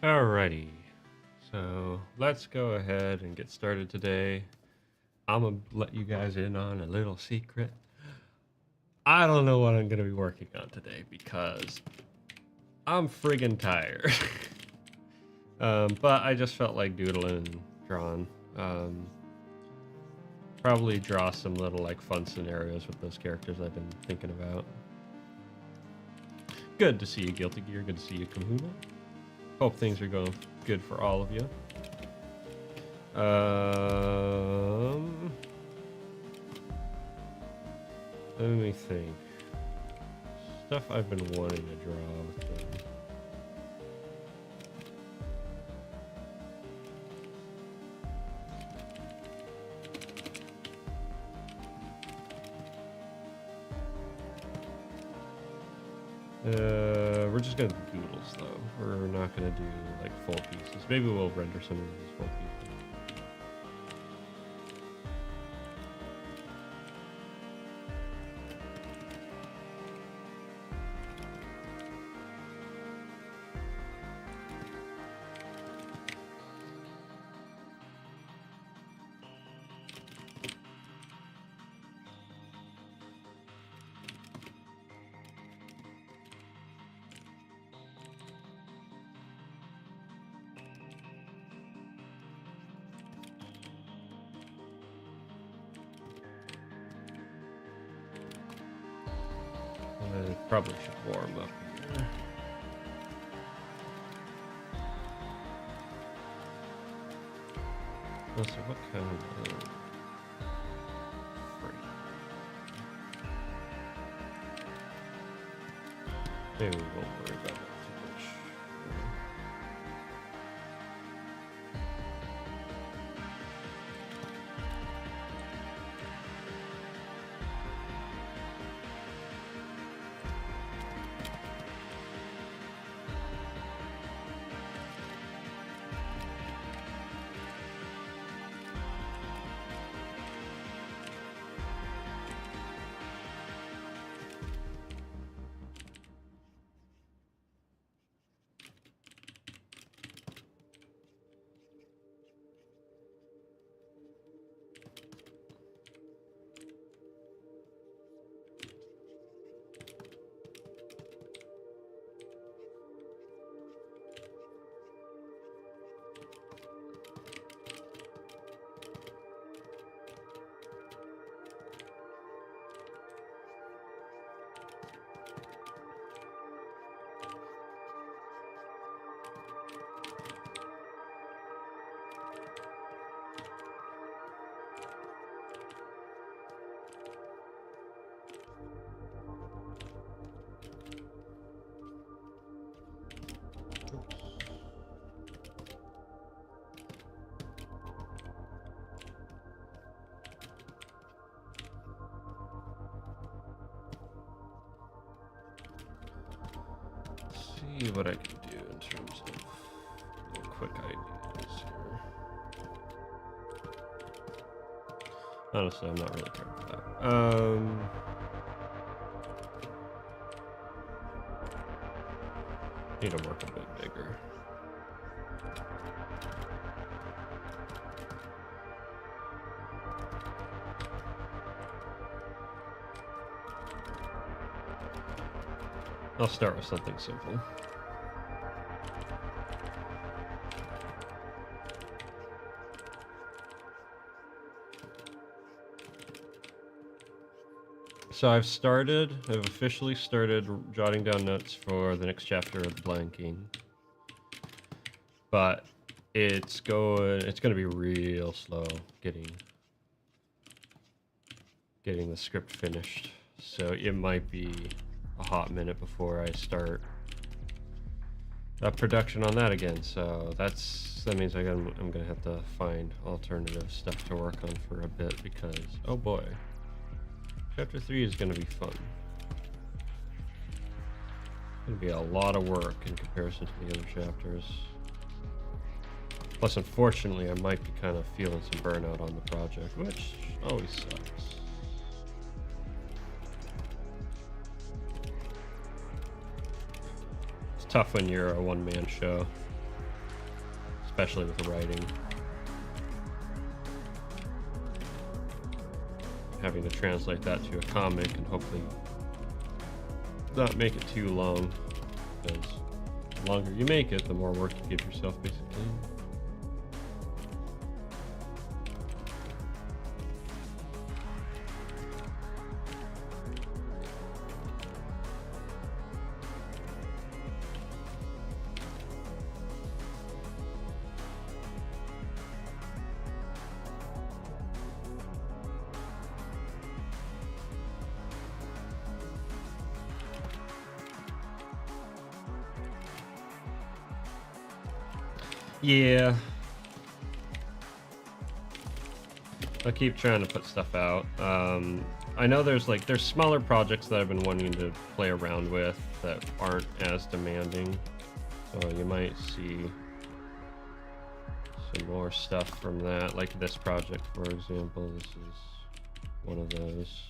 Alrighty, so let's go ahead and get started today. I'm gonna let you guys in on a little secret. I don't know what I'm gonna be working on today because I'm friggin' tired. But I just felt like doodling and drawing. Probably draw some little like fun scenarios with those characters I've been thinking about. Good to see you, Guilty Gear. Good to see you, Kahuna. Hope things are going good for all of you. Let me think. Stuff I've been wanting to draw with them. We're just gonna do doodles though. We're not gonna do like full pieces. Maybe we'll render some of these full pieces. I probably should warm up here. Also, what kind of frame? Maybe we won't worry about that too much. See what I can do in terms of quick ideas here. Honestly, I'm not really caring for that. Need to work a bit bigger. I'll start with something simple. So I've officially started jotting down notes for the next chapter of Blanking. But it's gonna be real slow getting the script finished. So it might be a hot minute before I start production on that again. So that means I'm gonna have to find alternative stuff to work on for a bit because, oh boy. Chapter 3 is going to be fun. It's going to be a lot of work in comparison to the other chapters. Plus, unfortunately, I might be kind of feeling some burnout on the project, which always sucks. It's tough when you're a one-man show. especially with writing. Having to translate that to a comic and hopefully not make it too long, because the longer you make it, the more work you give yourself, basically. Yeah. I'll keep trying to put stuff out. I know there's smaller projects that I've been wanting to play around with that aren't as demanding. So you might see some more stuff from that, like this project, for example. This is one of those.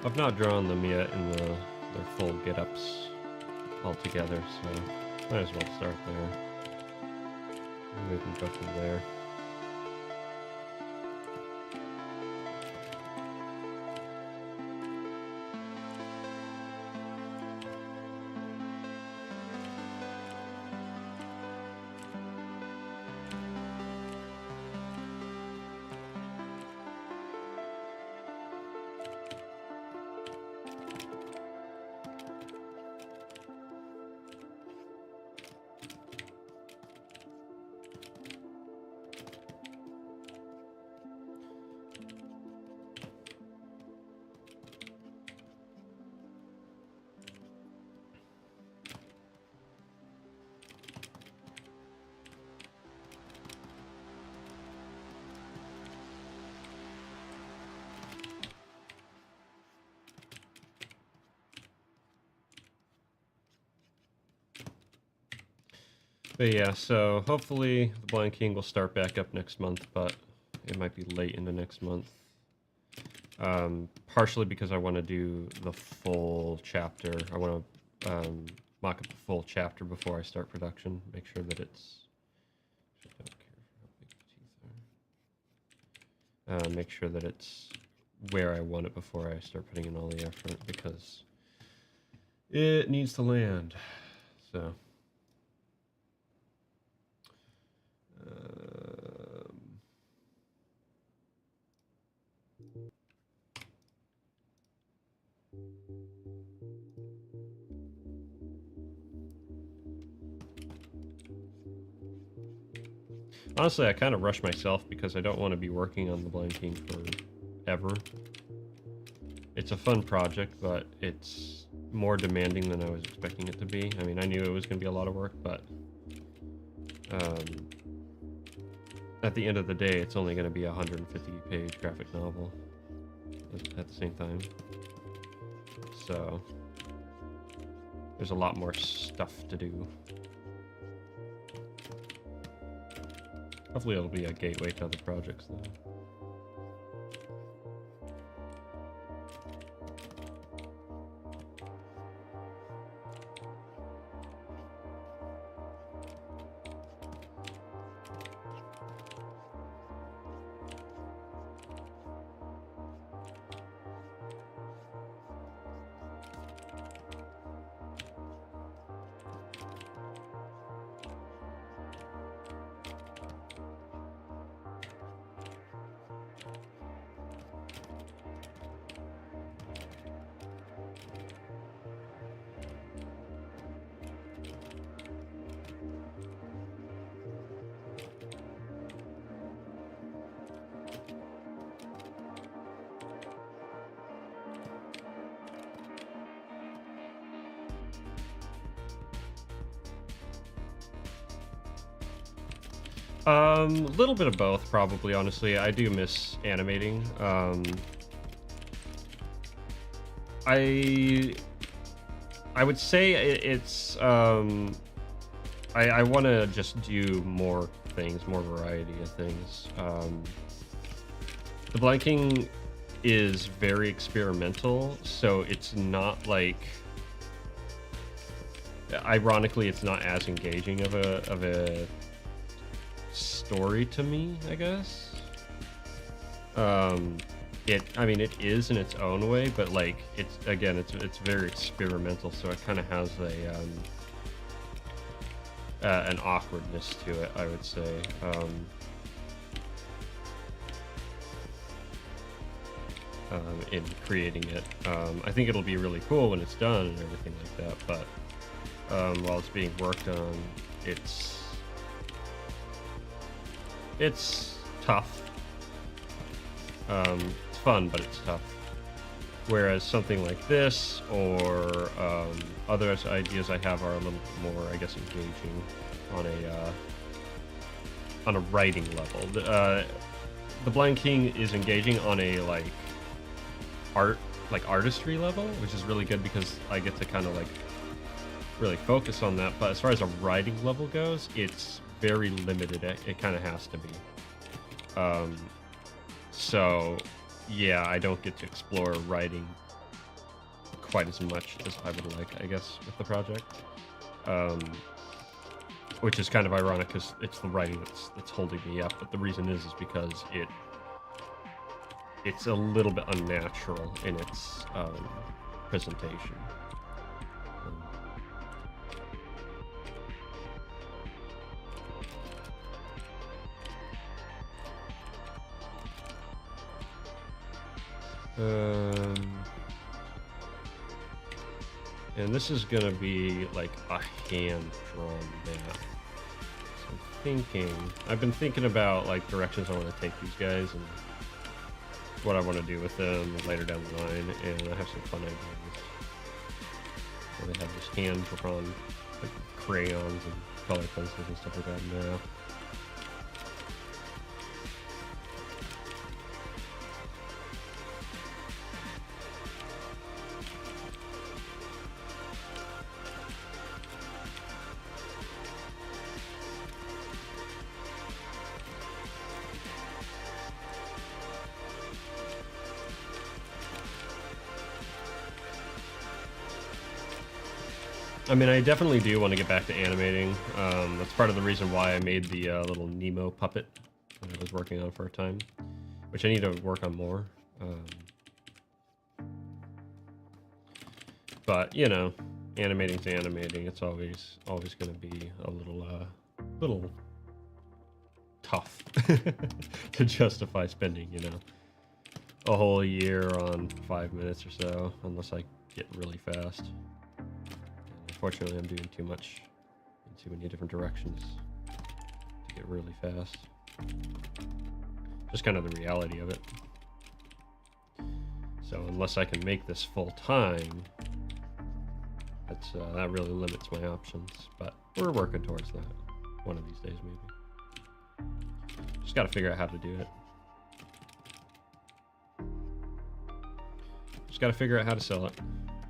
I've not drawn them yet in their full get-ups altogether, so might as well start there. And we can go from there. But yeah, so hopefully the Blind King will start back up next month, but it might be late into next month. Partially because I want to do the full chapter. I want to mock up the full chapter before I start production. Make sure that it's... I don't care how big the teeth are. Make sure that it's where I want it before I start putting in all the effort, because it needs to land. So... honestly, I kind of rush myself because I don't want to be working on the Blind King forever. It's a fun project, but it's more demanding than I was expecting it to be. I mean, I knew it was going to be a lot of work, but at the end of the day, it's only going to be a 150-page graphic novel at the same time. So there's a lot more stuff to do. Hopefully it'll be a gateway to other projects, though. A little bit of both, probably. Honestly, I do miss animating. I would say it's I want to just do more things, more variety of things. The blanking is very experimental, so it's not like, ironically, it's not as engaging of a story to me, I guess. I mean, it is in its own way, but like, it's very experimental, so it kind of has an awkwardness to it, I would say. In creating it, I think it'll be really cool when it's done and everything like that. But while it's being worked on, it's tough. It's fun, but it's tough. Whereas something like this or other ideas I have are a little more, I guess, engaging on a writing level. The blanking is engaging on a artistry level, which is really good because I get to kind of like really focus on that. But as far as a writing level goes, it's very limited. It kind of has to be. So yeah, I don't get to explore writing quite as much as I would like, I guess, with the project. Which is kind of ironic because it's the writing that's holding me up. But the reason is because it's a little bit unnatural in its presentation. And this is gonna be like a hand-drawn map. So I've been thinking about like directions I want to take these guys and what I want to do with them later down the line, and I have some fun ideas. So they have this hand-drawn like crayons and color pencils and stuff like that now. I mean, I definitely do want to get back to animating. That's part of the reason why I made the little Nemo puppet that I was working on for a time, which I need to work on more. But you know, animating's animating. It's always going to be a little tough to justify spending, a whole year on 5 minutes or so, unless I get really fast. Unfortunately, I'm doing too much in too many different directions to get really fast. Just kind of the reality of it. So unless I can make this full time, that really limits my options. But we're working towards that one of these days, maybe. Just got to figure out how to do it. Just got to figure out how to sell it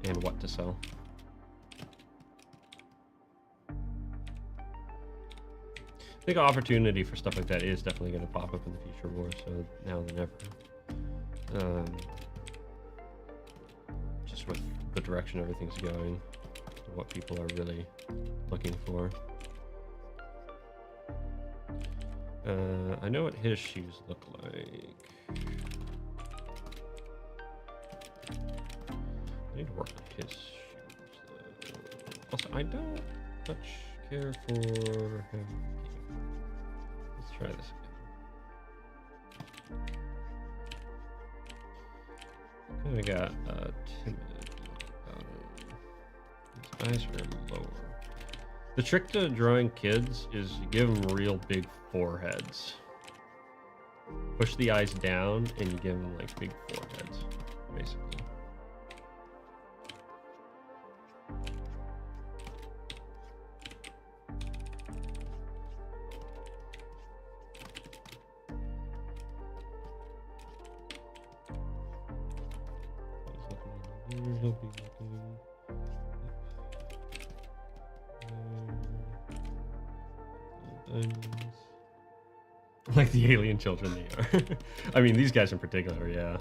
and what to sell. I think opportunity for stuff like that is definitely going to pop up in the future more so now than ever. Just with the direction everything's going, what people are really looking for. I know what his shoes look like. I need to work on his shoes, though. Also, I don't much care for him. Let's try this again. Kind of got timid. His eyes are lower. The trick to drawing kids is you give them real big foreheads. Push the eyes down and you give them like big foreheads, basically. he'll be looking. Diamonds. Like the alien children they are. I mean, these guys in particular, yeah.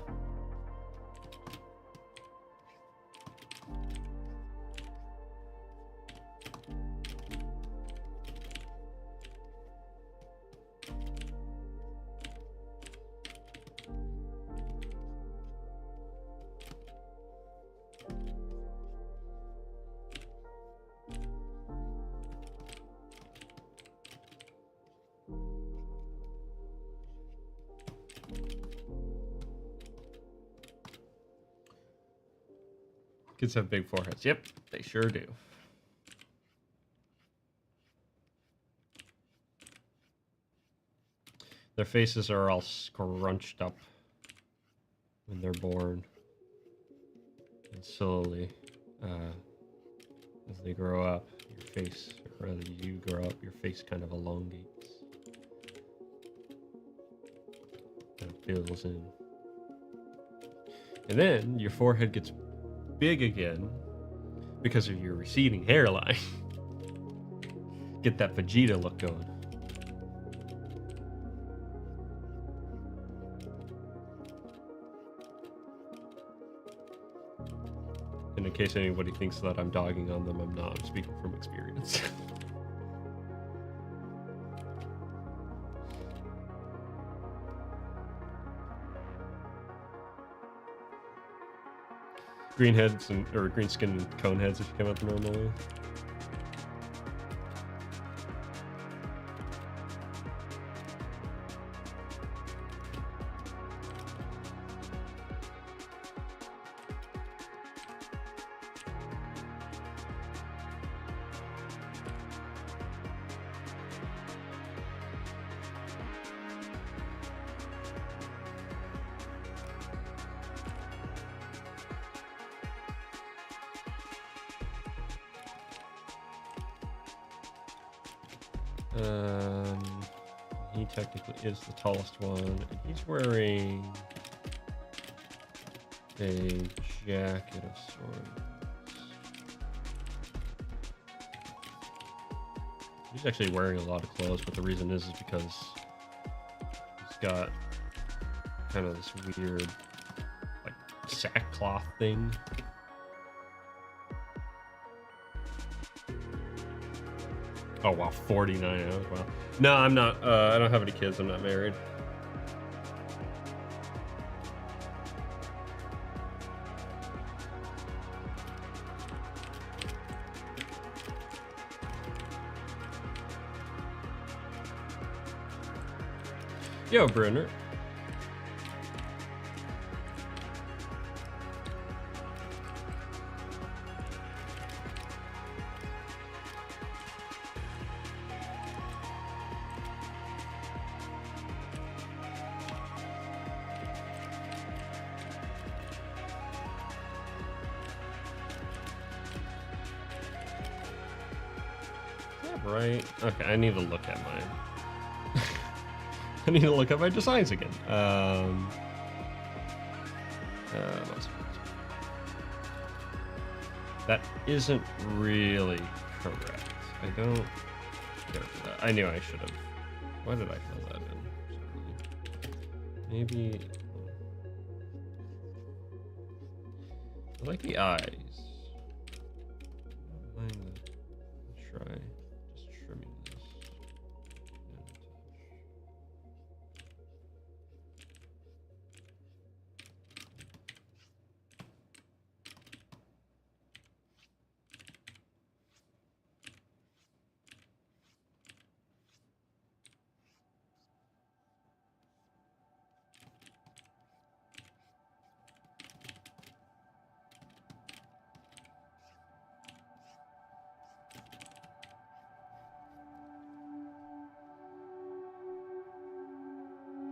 Kids have big foreheads. Yep, they sure do. Their faces are all scrunched up when they're born. And slowly, as they grow up, your face, or rather you grow up, your face kind of elongates. Kind of fills in. And then your forehead gets big again because of your receding hairline. Get that Vegeta look going. And in case anybody thinks that I'm dogging on them, I'm not. I'm speaking from experience. Green heads or green skin and cone heads if you come out the normal way. He technically is the tallest one, and he's wearing a jacket of sorts. He's actually wearing a lot of clothes, but the reason is because he's got kind of this weird, like, sackcloth thing. Oh wow, 49 hours. Wow. No, I'm not. I don't have any kids. I'm not married. Yo, Brunner. Right. Okay, I need to look at mine. I need to look at my designs again. That isn't really correct. I don't care for that. I knew I should have. Why did I fill that in? Maybe. I like the eyes. I'm gonna try. Trimming this.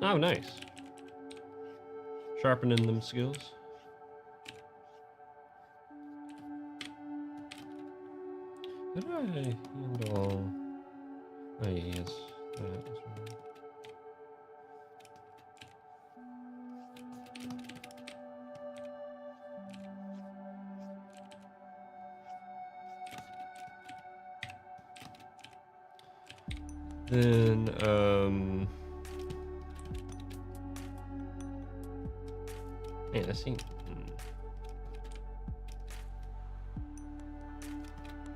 Oh, nice. Sharpening them skills. How do I handle... Oh, yes. That as well. Then, man, this seems.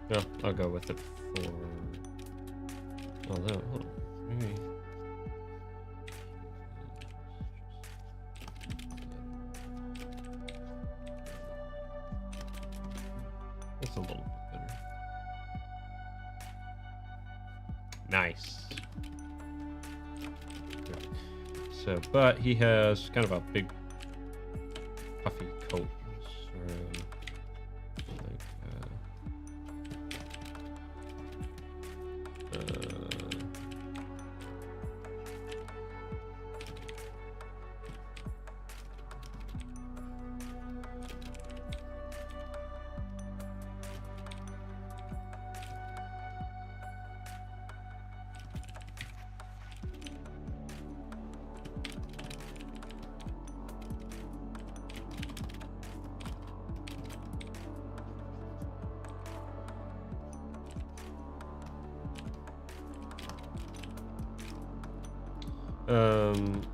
No, I'll go with it for. Although, hold on, maybe. That's a little bit better. Nice. So, but he has kind of a big, puffy coat. So, like,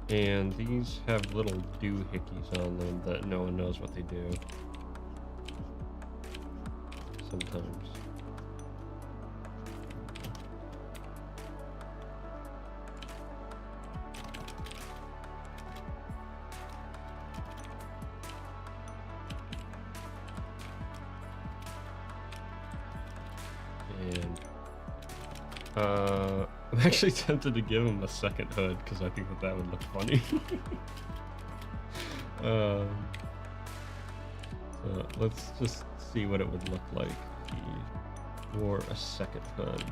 and these have little doohickeys on them that no one knows what they do. Sometimes. And I'm actually tempted to give him a second hood because I think that would look funny. Let's just see what it would look like if he wore a second hood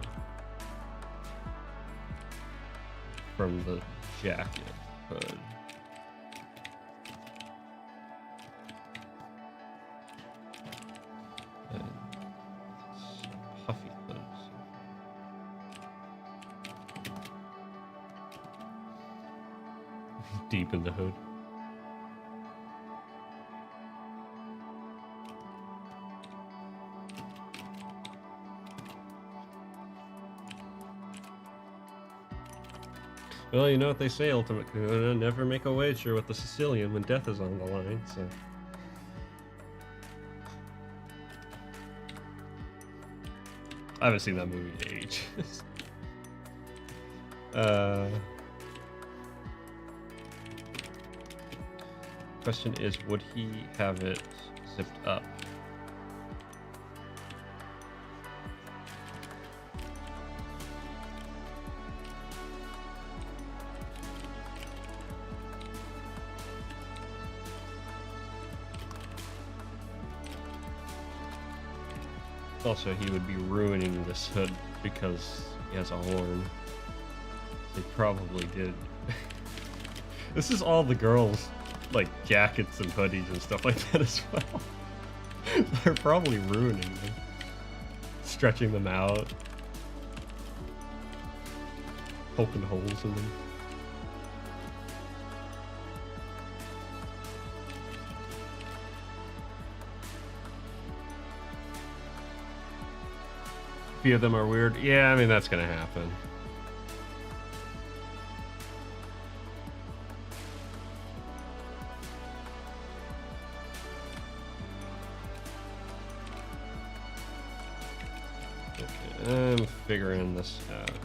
from the jacket hood. And puffy hoods. Deep in the hood. Well, you know what they say, Ultimate Kahuna, never make a wager with the Sicilian when death is on the line, so... I haven't seen that movie in ages. Question is, would he have it zipped up? Also, he would be ruining this hood because he has a horn. They probably did. This is all the girls, like, jackets and hoodies and stuff like that as well. They're probably ruining them. Stretching them out. Poking holes in them. A few of them are weird. Yeah, I mean, that's gonna happen. Okay, I'm figuring this out here.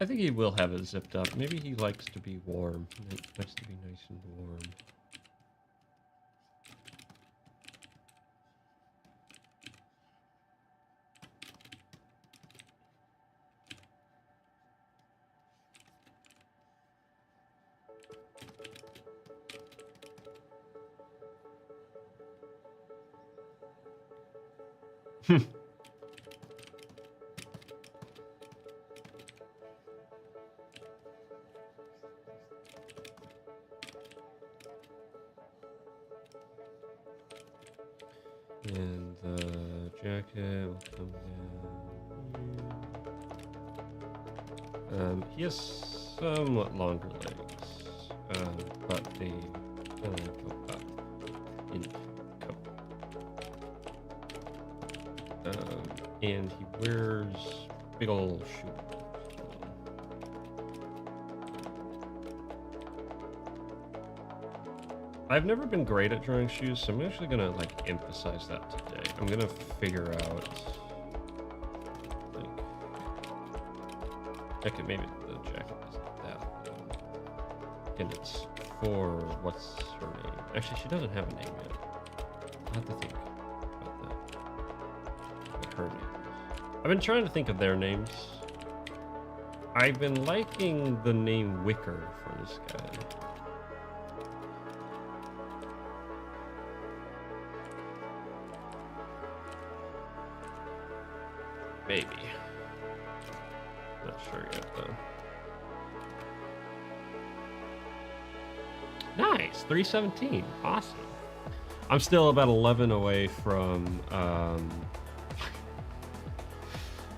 I think he will have it zipped up. Maybe he likes to be warm. He likes to be nice and warm. And the jacket will come down here. He has somewhat longer legs, but they And he wears big old shoes. I've never been great at drawing shoes, so I'm actually gonna like emphasize that today. I'm gonna figure out like okay, maybe the jacket isn't that big. And it's for what's her name? Actually, she doesn't have a name yet. I'll have to think about that. What her name is. I've been trying to think of their names. I've been liking the name Wicker for this guy. Maybe. Not sure yet, though. Nice! 317. Awesome. I'm still about 11 away from,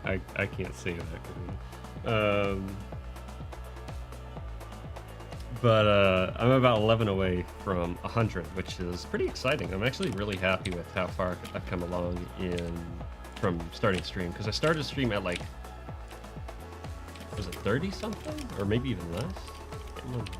I can't say that. I'm about 11 away from 100, which is pretty exciting. I'm actually really happy with how far I've come along from starting stream, because I started stream at like, was it 30 something, or maybe even less? I can't remember.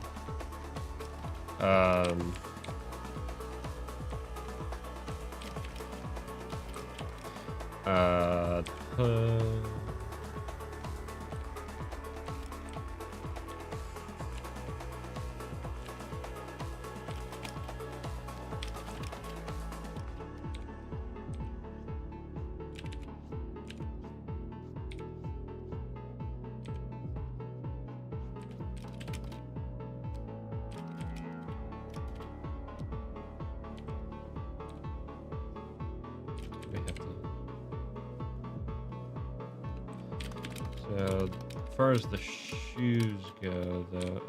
So, as far as the shoes go, though,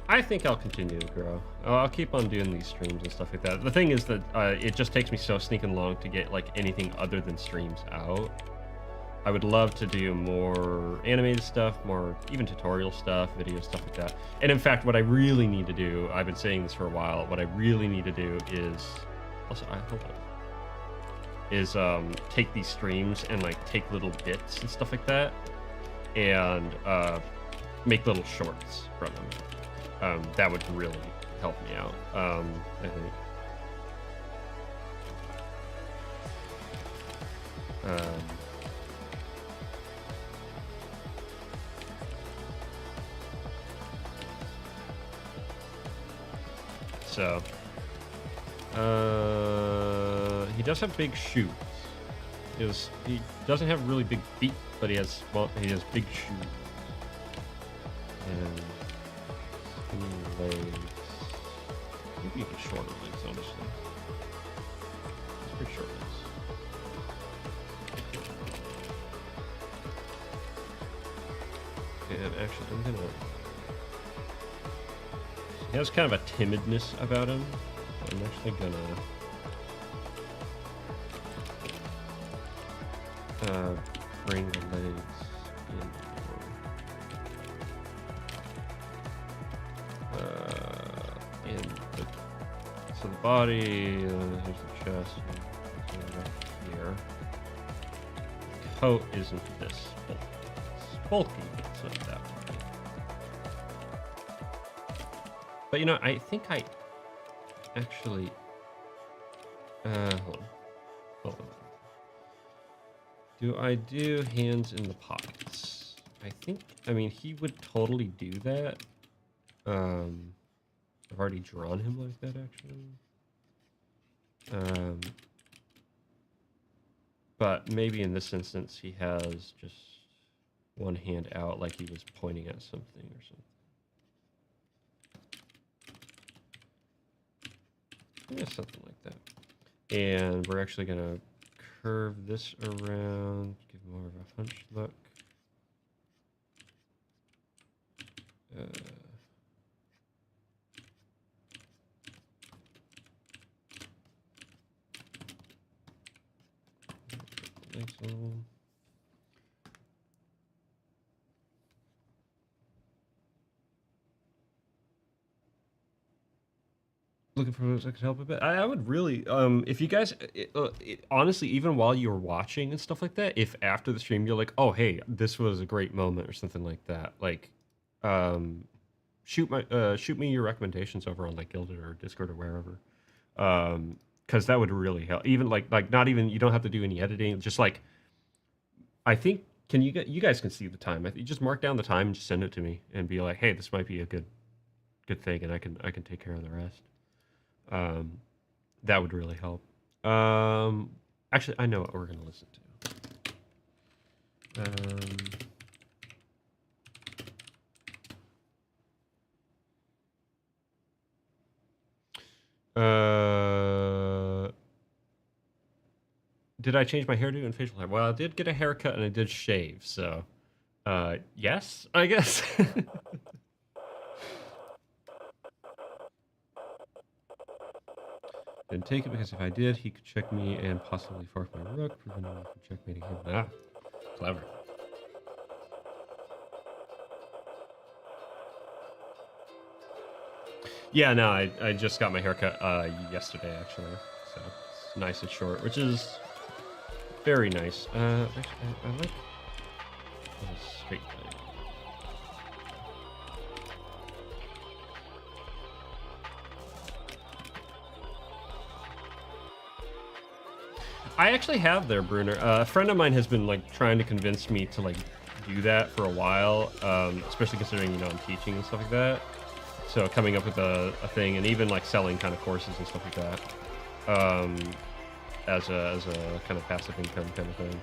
I think I'll continue to grow. I'll keep on doing these streams and stuff like that. The thing is that it just takes me so sneaking long to get like anything other than streams out. I would love to do more animated stuff, more even tutorial stuff, video stuff like that. And in fact, what I really need to do, I've been saying this for a while, what I really need to do is, also, hold on, is take these streams and like take little bits and stuff like that and make little shorts from them. That would really help me out, I think. So, he does have big shoes. He doesn't have really big feet, but he has big shoes. And skinny legs. Maybe even shorter legs, honestly. It's pretty short legs. And actually, I'm gonna... He has kind of a timidness about him. I'm actually gonna bring the legs in. So the body, here's the chest, right here. The coat isn't this bulky. It's bulky, but it's not that bulky. But you know, I think I actually, hold on. Do I do hands in the pockets? I mean, he would totally do that. I've already drawn him like that, actually. But maybe in this instance, he has just one hand out like he was pointing at something or something. Yeah, something like that. And we're actually going to curve this around, give more of a hunched look. looking for those that could help a bit. I would really, if you guys, honestly, even while you were watching and stuff like that, if after the stream you're like, oh, hey, this was a great moment or something like that, like, shoot me your recommendations over on like Guilded or Discord or wherever, because that would really help. Even like not even you don't have to do any editing, just like I think you guys can see the time. I think you just mark down the time and just send it to me and be like, hey, this might be a good thing, and I can take care of the rest. That would really help. Actually, I know what we're gonna listen to. Did I change my hairdo and facial hair? Well, I did get a haircut and I did shave, so yes, I guess. Didn't take it because if I did, he could check me and possibly fork my rook, preventing me from checkmating him. Ah, clever. Yeah, no, I just got my haircut yesterday, actually. So it's nice and short, which is very nice. Actually, I like a straight thing. I actually have there, Bruner. A friend of mine has been like trying to convince me to like do that for a while, especially considering, you know, I'm teaching and stuff like that. So coming up with a thing and even like selling kind of courses and stuff like that, as a kind of passive income kind of thing.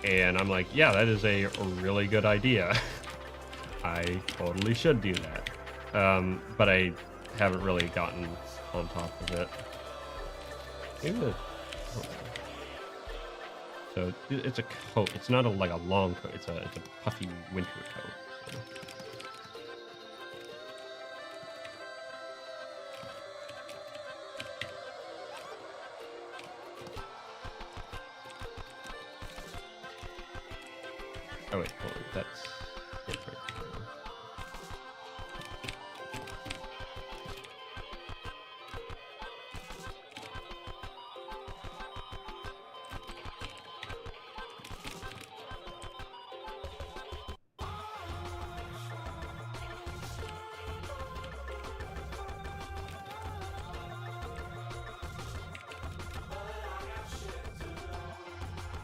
And I'm like, yeah, that is a really good idea. I totally should do that. But I haven't really gotten on top of it. Maybe so it's a coat. It's not like a long coat. It's a puffy winter coat. So. Oh wait, hold on. That's it right there.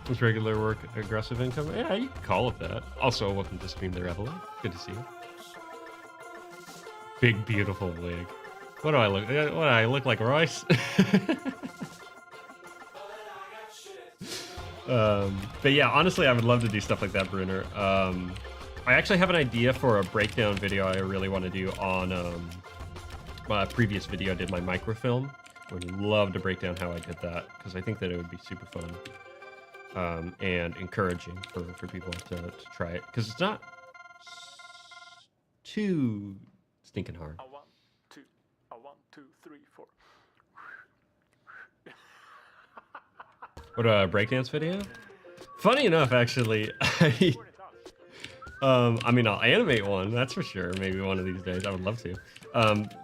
Is regular work aggressive income? Yeah, you can call it that. Also, welcome to stream there, Evelyn. Good to see you. Big, beautiful wig. What do I look? What do I look like, Royce? But yeah, honestly, I would love to do stuff like that, Bruner. I actually have an idea for a breakdown video I really want to do on my previous video I did my microfilm. I would love to break down how I did that because I think that it would be super fun. And encouraging for people to try it because it's not too stinking hard. A one, two, three, four. What a breakdance video? Funny enough, actually, I mean, I'll animate one, that's for sure. Maybe one of these days. I would love to.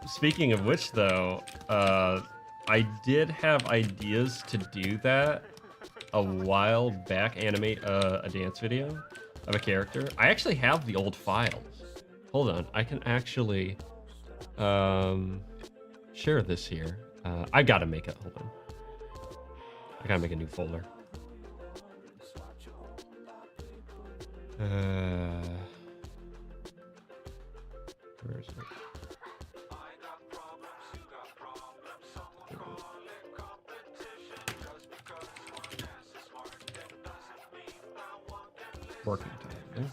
Speaking of which, though, I did have ideas to do that a while back, animate a dance video of a character. I actually have the old files. Hold on, I can actually share this here. I gotta make it, hold on. I gotta make a new folder. Where is it? Working time.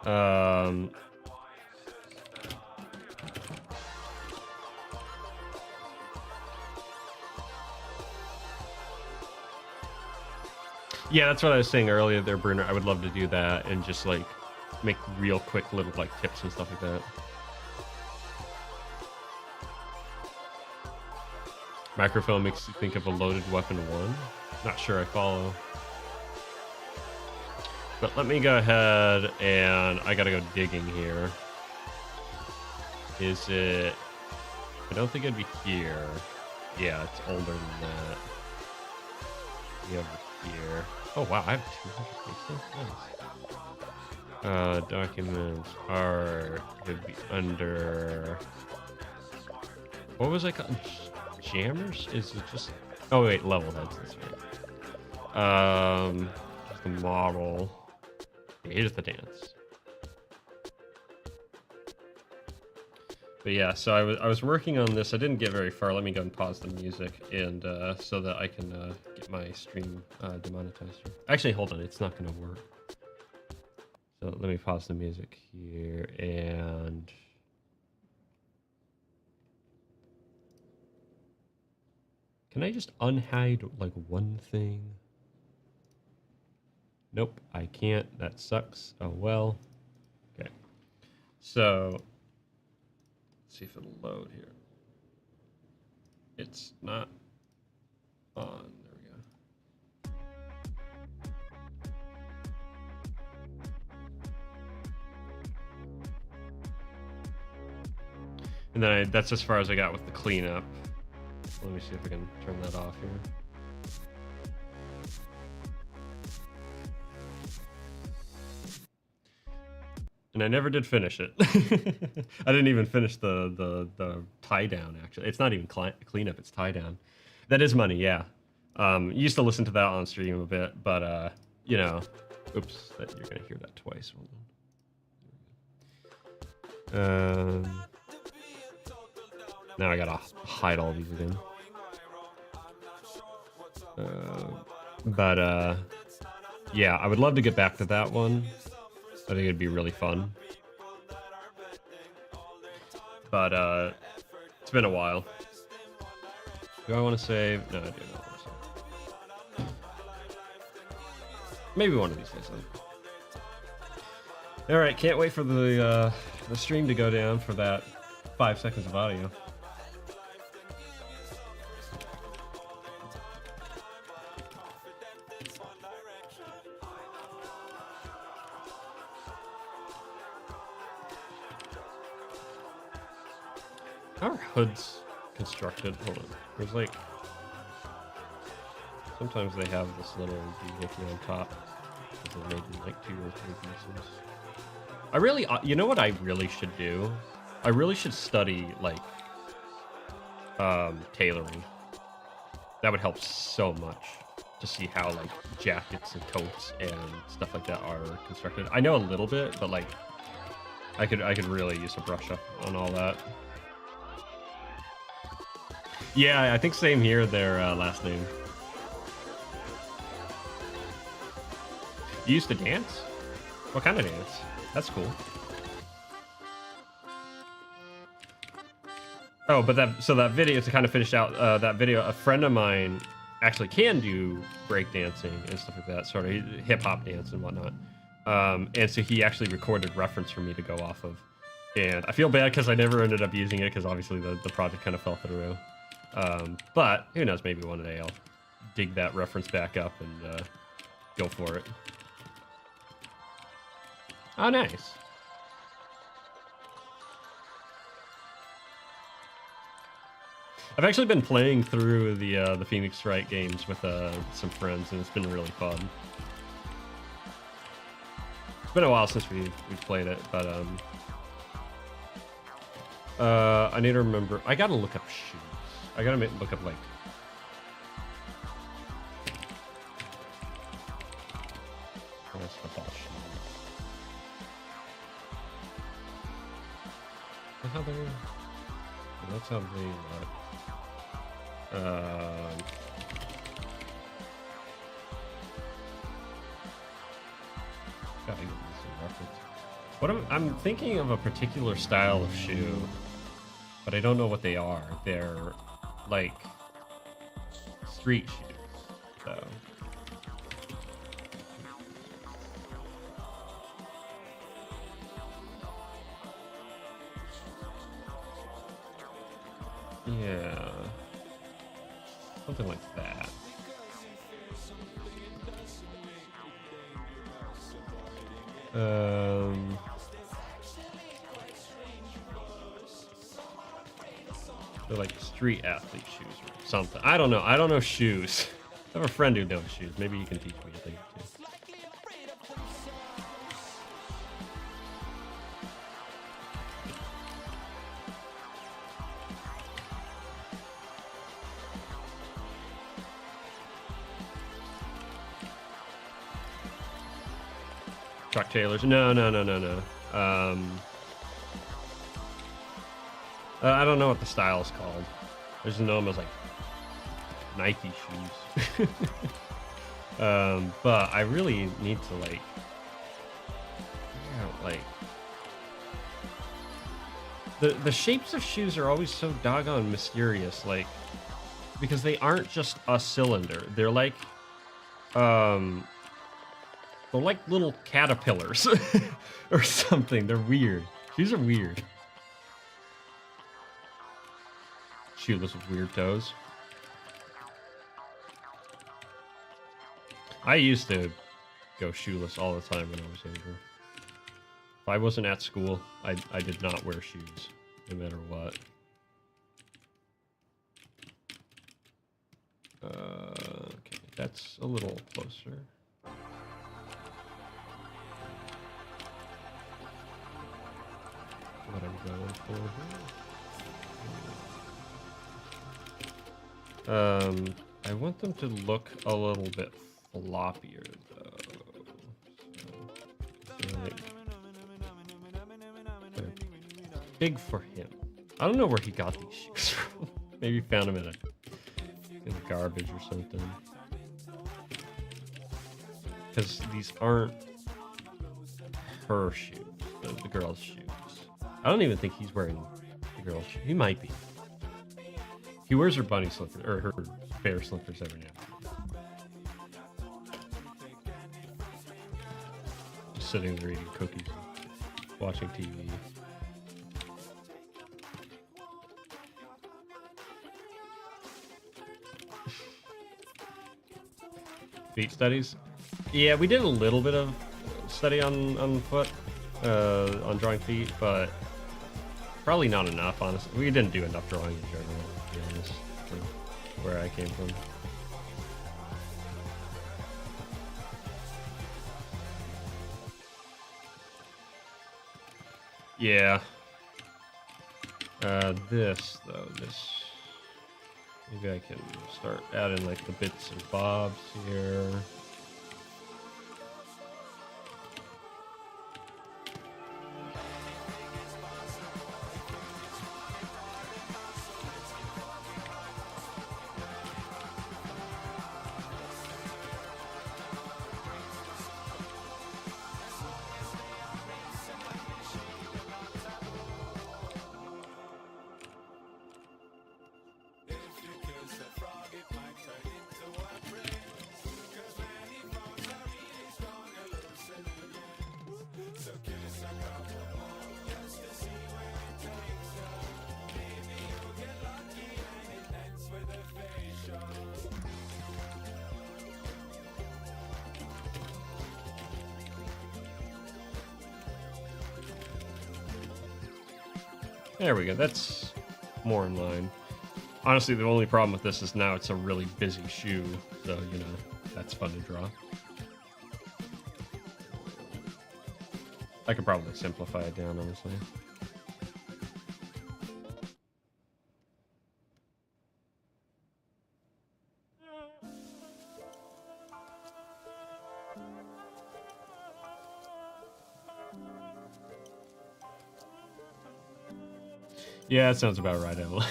Yeah? Yeah, that's what I was saying earlier there, Bruner. I would love to do that and just like make real quick little like tips and stuff like that. Microfilm makes you think of a loaded weapon one. Not sure I follow. But let me go ahead and I gotta go digging here. Is it I don't think it'd be here. Yeah, it's older than that. Be over here. Oh wow, I have 200 pixels. Nice. Documents are could be under. What was I called? Jammers? Is it just? Oh wait, level heads. That's right. Just the model. Okay, here's the dance. But yeah, so I was working on this. I didn't get very far. Let me go and pause the music, and so that I can get my stream demonetized. Actually, hold on, it's not gonna work. So let me pause the music here, and can I just unhide like one thing? Nope, I can't. That sucks. Oh well. Okay. So let's see if it'll load here. It's not on. There we go. And then that's as far as I got with the cleanup. Let me see if I can turn that off here. And I never did finish it. I didn't even finish the tie down. Actually, it's not even cleanup. It's tie down. That is money. Yeah. Used to listen to that on stream a bit, but you know, oops, you're gonna hear that twice. Hold on. Now I gotta hide all these again. But yeah, I would love to get back to that one. I think it'd be really fun. But it's been a while. Do I want to save? No, I do not want to save. Maybe one of these days. All right, can't wait for the stream to go down for that 5 seconds of audio. How are hoods constructed? Hold on. There's like... Sometimes they have this little doohickey on top. Because they're made in like 2 or 3 pieces. I really... you know what I really should do? I really should study, like... tailoring. That would help so much. To see how, like, jackets and coats and stuff like that are constructed. I know a little bit, but, like... I could really use a brush up on all that. Yeah, I think same here, their last name. You used to dance? What kind of dance? That's cool. Oh, but that video, to kind of finish out that video, a friend of mine actually can do breakdancing and stuff like that, sort of hip-hop dance and whatnot. And so he actually recorded reference for me to go off of. And I feel bad because I never ended up using it because obviously the project kind of fell through. But who knows, maybe one day I'll dig that reference back up and go for it. Oh, nice. I've actually been playing through the Phoenix Wright games with some friends, and it's been really fun. It's been a while since we've played it, but I need to remember. I gotta look up shoes. I gotta look up like. Football shoes. How they? That's how they look. Gotta get this reference. What I'm thinking of a particular style of shoe, but I don't know what they are. They're like street shoes, so. Yeah, something like that. They're like street athlete shoes or something. I don't know. I don't know shoes. I have a friend who knows shoes. Maybe you can teach me a thing or two. Chuck Taylors. No. I don't know what the style is called. I just know them as like Nike shoes. But I really need to like, the shapes of shoes are always so doggone mysterious, like, because they aren't just a cylinder. They're like little caterpillars or something. They're weird. Shoes are weird. Shoeless with weird toes. I used to go shoeless all the time when I was younger. If I wasn't at school, I did not wear shoes, no matter what. Okay, that's a little closer. What I'm going for here. I want them to look a little bit floppier, though. So, like, big for him. I don't know where he got these shoes from. Maybe he found them in the garbage or something. Because these aren't her shoes, the girl's shoes. I don't even think he's wearing the girl's shoes. He might be. He wears her bunny slippers, or her bear slippers every now and then. Just sitting there eating cookies, watching TV. Feet studies? Yeah, we did a little bit of study on foot, on drawing feet, but probably not enough, honestly. We didn't do enough drawing in general, to be honest, for where I came from. Yeah. This, maybe I can start adding like the bits and bobs here. There we go, that's more in line. Honestly, the only problem with this is now it's a really busy shoe, so, you know, that's fun to draw. I could probably simplify it down, honestly. Yeah, that sounds about right, Emily.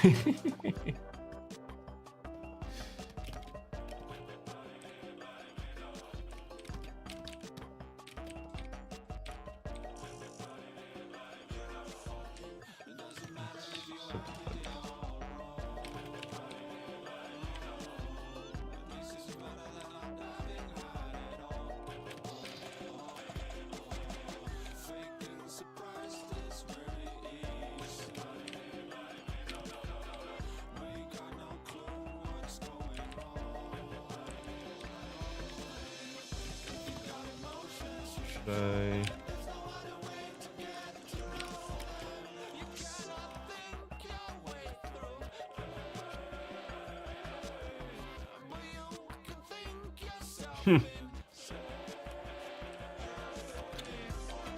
To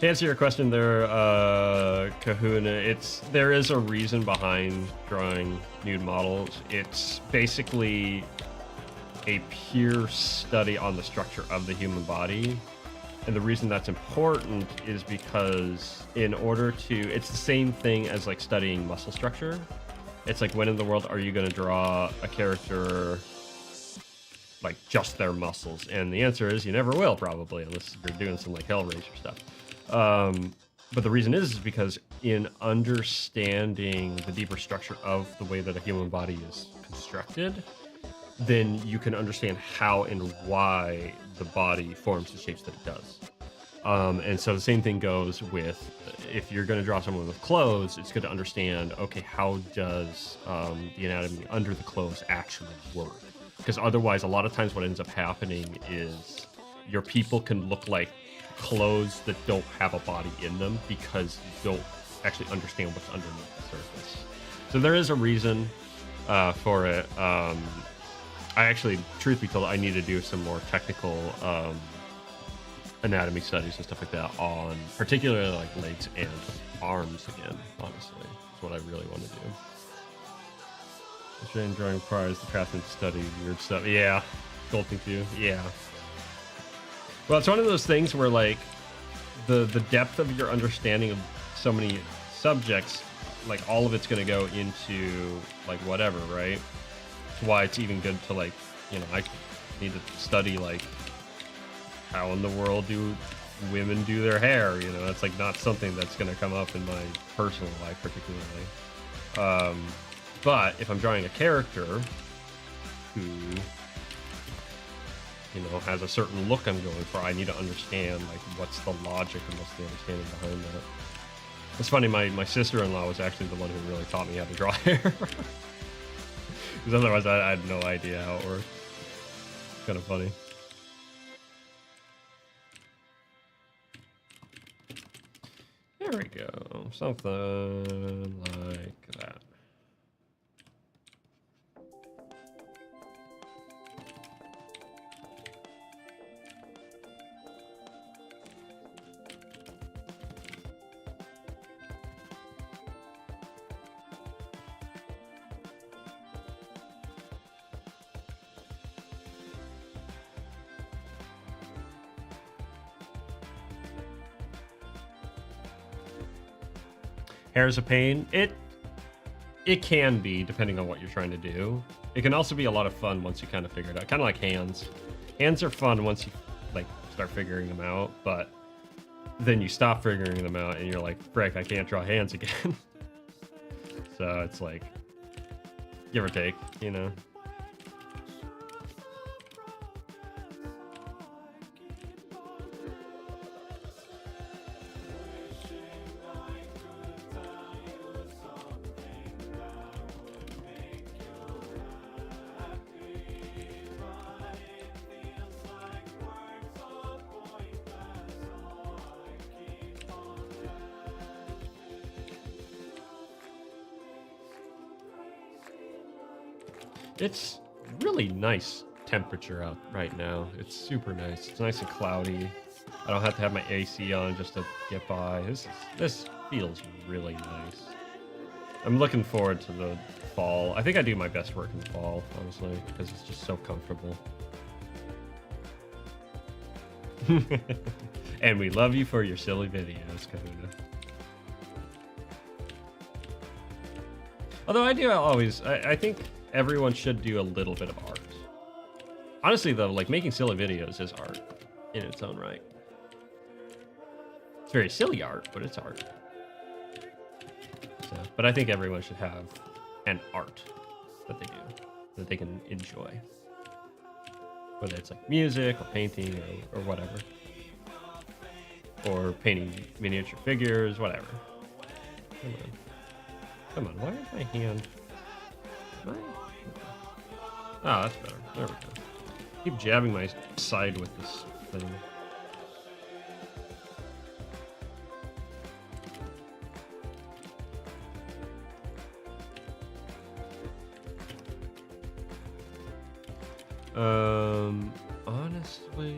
answer your question there, Kahuna, there is a reason behind drawing nude models. It's basically a pure study on the structure of the human body. And the reason that's important is because it's the same thing as like studying muscle structure. It's like, when in the world are you going to draw a character like just their muscles? And the answer is you never will, probably, unless you're doing some like Hellraiser stuff. But the reason is because in understanding the deeper structure of the way that a human body is constructed, then you can understand how and why the body forms the shapes that it does. And so the same thing goes with, if you're going to draw someone with clothes, it's good to understand, okay, how does the anatomy under the clothes actually work? Because otherwise, a lot of times what ends up happening is your people can look like clothes that don't have a body in them because you don't actually understand what's underneath the surface. So there is a reason for it. I actually, truth be told, I need to do some more technical anatomy studies and stuff like that on particularly like legs and arms again, honestly. That's what I really want to do. Australian drawing prize, the craftsman study weird stuff. Yeah, sculpting too. Yeah. Well, it's one of those things where like the depth of your understanding of so many subjects, like all of it's going to go into like whatever, right? That's why it's even good to like, I need to study like how in the world do women do their hair? That's like not something that's going to come up in my personal life particularly. But if I'm drawing a character who has a certain look I'm going for, I need to understand like what's the logic and what's the understanding behind that. It's funny, my sister-in-law was actually the one who really taught me how to draw hair. Because otherwise I had no idea how it worked. It's kind of funny. There we go. Something like that. Hair's a pain. It can be, depending on what you're trying to do. It can also be a lot of fun once you kind of figure it out. Kind of like hands. Hands are fun once you like start figuring them out, but then you stop figuring them out and you're like, frick, I can't draw hands again. So it's like, give or take, It's really nice temperature out right now. It's super nice. It's nice and cloudy. I don't have to have my AC on just to get by. This feels really nice. I'm looking forward to the fall. I think I do my best work in the fall, honestly, because it's just so comfortable. And we love you for your silly videos, Kahuna. Although I think everyone should do a little bit of art. Honestly, though, like making silly videos is art in its own right. It's very silly art, but it's art. So, but I think everyone should have an art that they do, that they can enjoy. Whether it's like music or painting or whatever. Or painting miniature figures, whatever. Come on. Come on, why is my hand... Oh, that's better. There we go. Keep jabbing my side with this thing. honestly,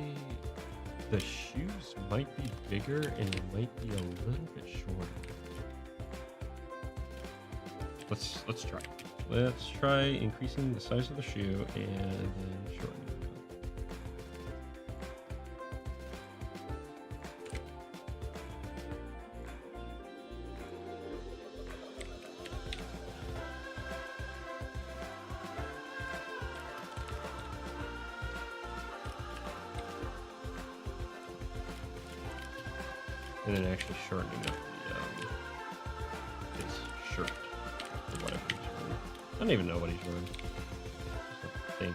the shoes might be bigger and it might be a little bit shorter. Let's try. Let's try increasing the size of the shoe and then shortening it. And then actually shortening up his shirt or whatever he's wearing. I don't even know what he's wearing. Just a thing.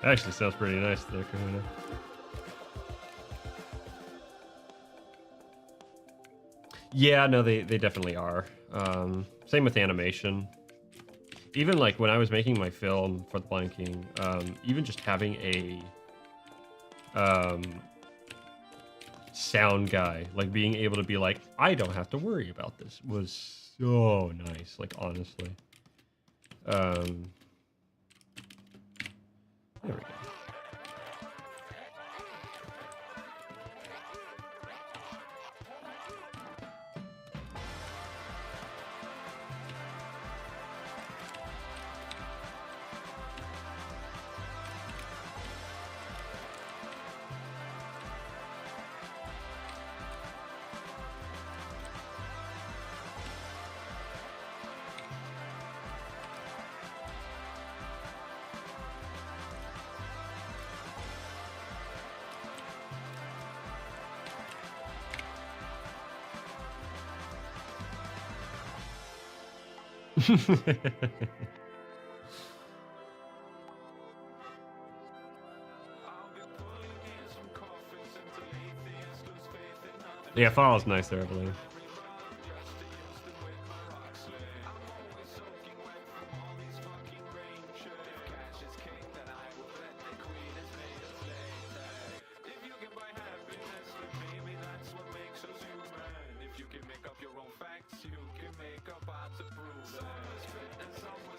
Actually sounds pretty nice there, Kahuna. Yeah, no, they definitely are. Same with animation. Even like when I was making my film for The Blind King, even just having a sound guy, like being able to be like, I don't have to worry about this, was so nice. Like honestly, there we go. Yeah, fall's nice there, I believe.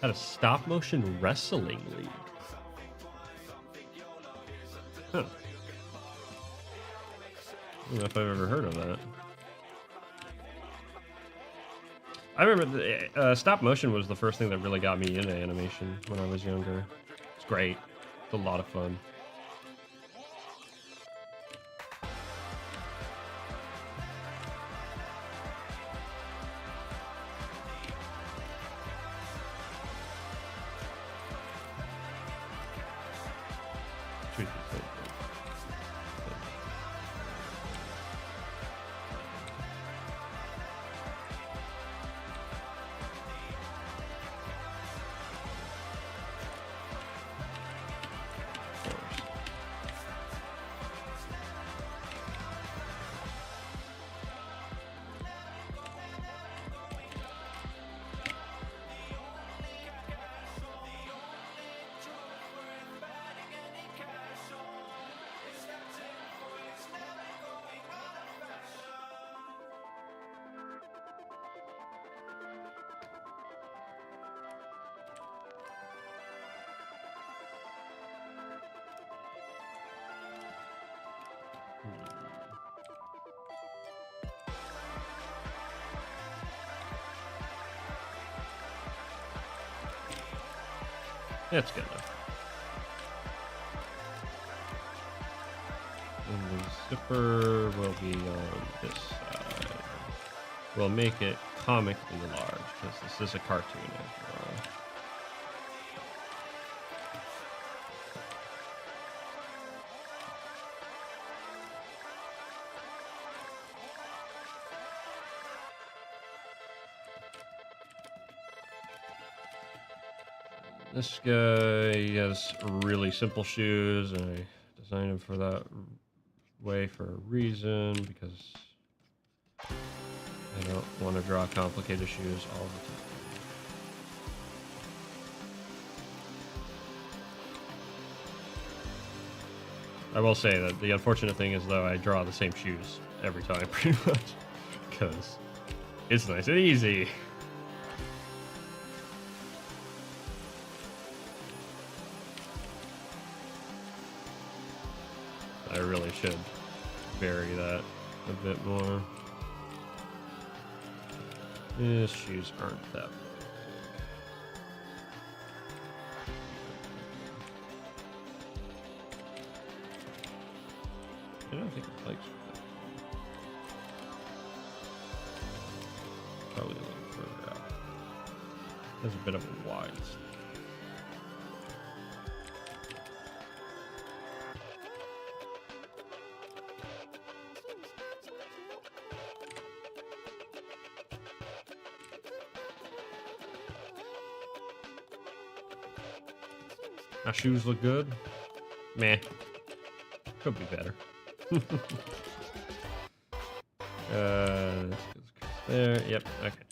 At a stop motion wrestling league. Huh. I don't know if I've ever heard of that. I remember the stop motion was the first thing that really got me into animation when I was younger. It's great. It's a lot of fun. That's good enough. And the zipper will be on this side. We'll make it comically large because this is a cartoon after all. This guy has really simple shoes, and I designed him for that way for a reason, because I don't want to draw complicated shoes all the time. I will say that the unfortunate thing is, though, I draw the same shoes every time, pretty much, because it's nice and easy. I really should vary that a bit more. His shoes aren't that big. I don't think it likes that. Probably a little further out. There's a bit of a wide. My shoes look good. Meh. Could be better. There. Yep. Okay.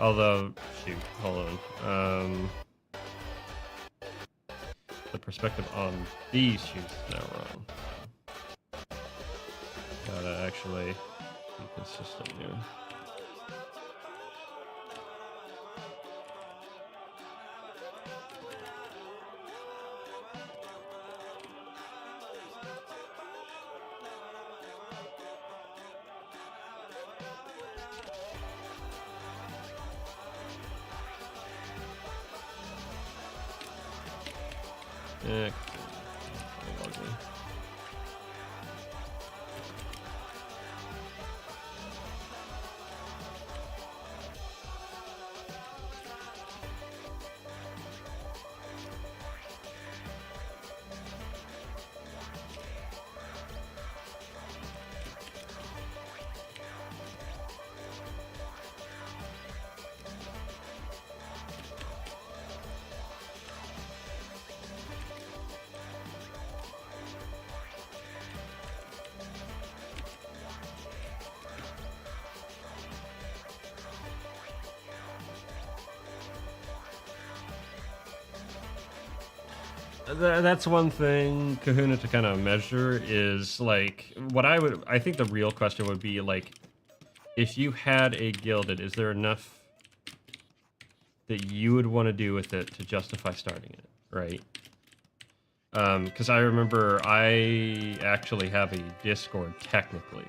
Although, shoot, hold on. The perspective on these shoes is now wrong. Gotta actually be consistent here. Yeah. That's one thing, Kahuna, to kind of measure is like what I think the real question would be like, if you had a gilded, is there enough that you would want to do with it to justify starting it, right? Because I remember I actually have a Discord technically,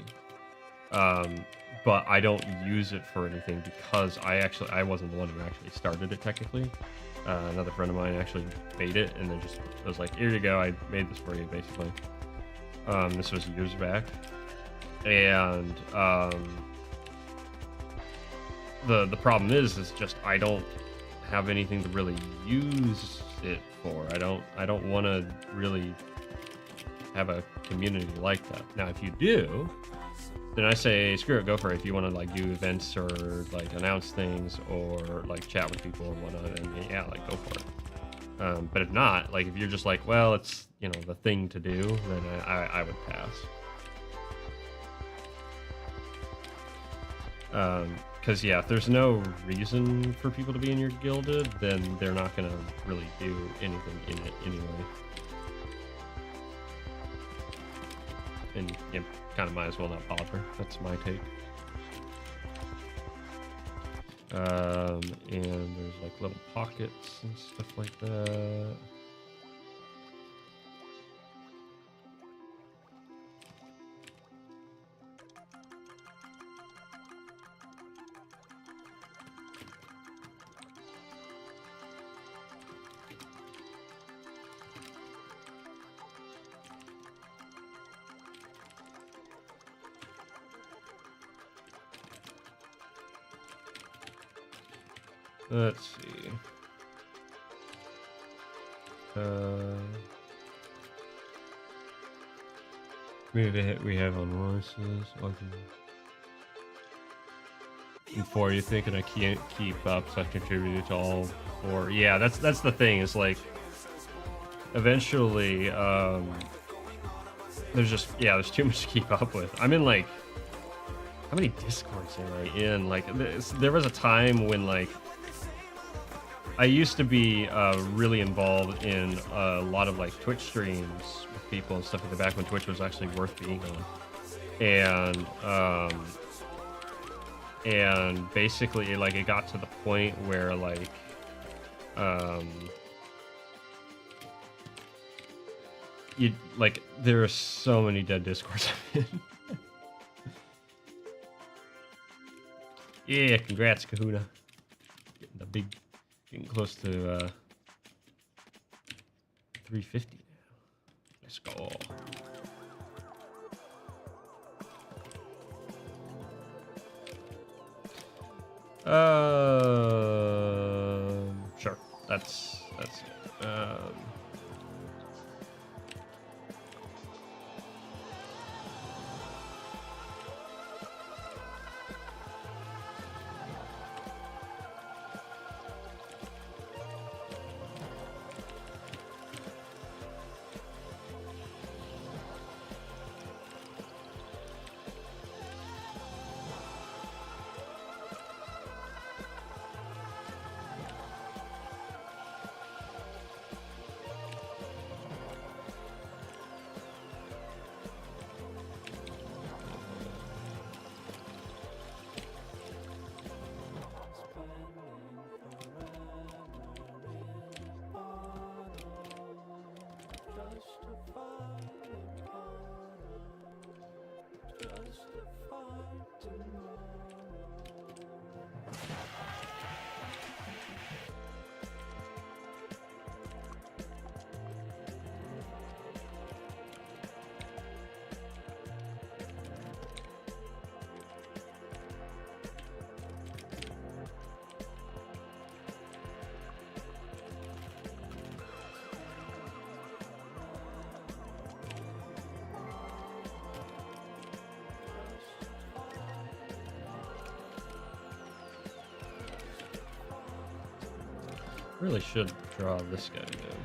but I don't use it for anything because I wasn't the one who actually started it technically. Another friend of mine actually made it, and then just was like, "Here you go, I made this for you," basically. This was years back, and the problem is just I don't have anything to really use it for. I don't want to really have a community like that. Now, if you do, then I say screw it, go for it. If you want to like do events or like announce things or like chat with people and whatnot, and yeah, like go for it. But if not, like if you're just like, well, it's the thing to do, then I would pass. Because yeah, if there's no reason for people to be in your gilded, then they're not gonna really do anything in it anyway. And you kind of might as well not bother. That's my take. And there's like little pockets and stuff like that. Let's see. We have on voices. And 4, you're thinking I can't keep up, so I contributed to all 4. Yeah, that's the thing. Is like eventually, there's too much to keep up with. I'm in like, how many Discords am I in? Like, there was a time when like I used to be really involved in a lot of like Twitch streams with people and stuff like that back when Twitch was actually worth being on, and basically like it got to the point where like you like there are so many dead discords I'm in. Yeah, congrats, Kahuna. Getting close to 350 now. Let's go. Sure. That's it. Really should draw this guy now.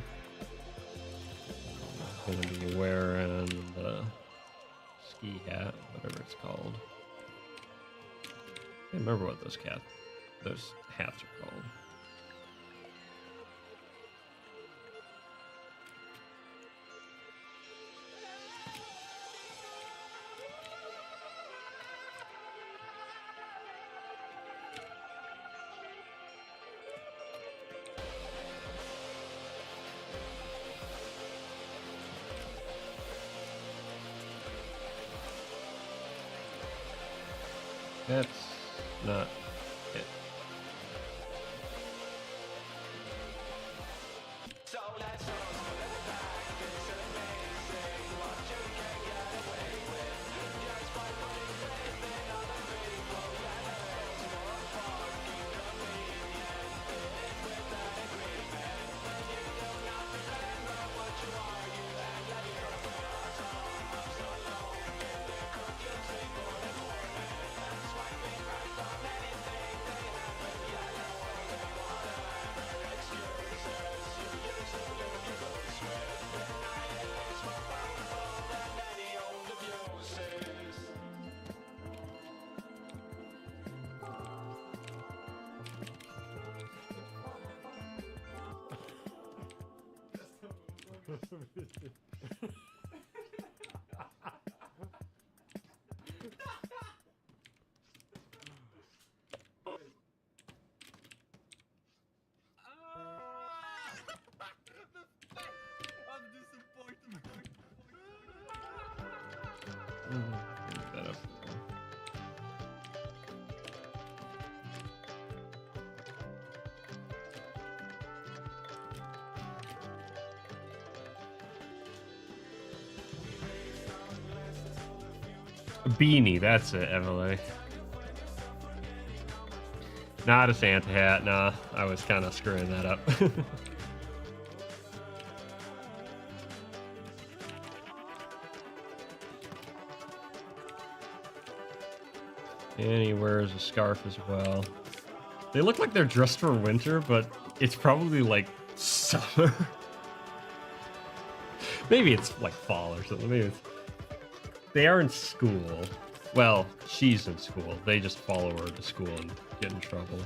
He's gonna be wearing the ski hat, whatever it's called. I can't remember what those hats are called. That's not it. That up. A beanie, that's it, Emily. Not a Santa hat, nah. I was kind of screwing that up. And he wears a scarf as well. They look like they're dressed for winter, but it's probably like summer. Maybe it's like fall or something. Maybe it's... They are in school. Well, she's in school. They just follow her to school and get in trouble.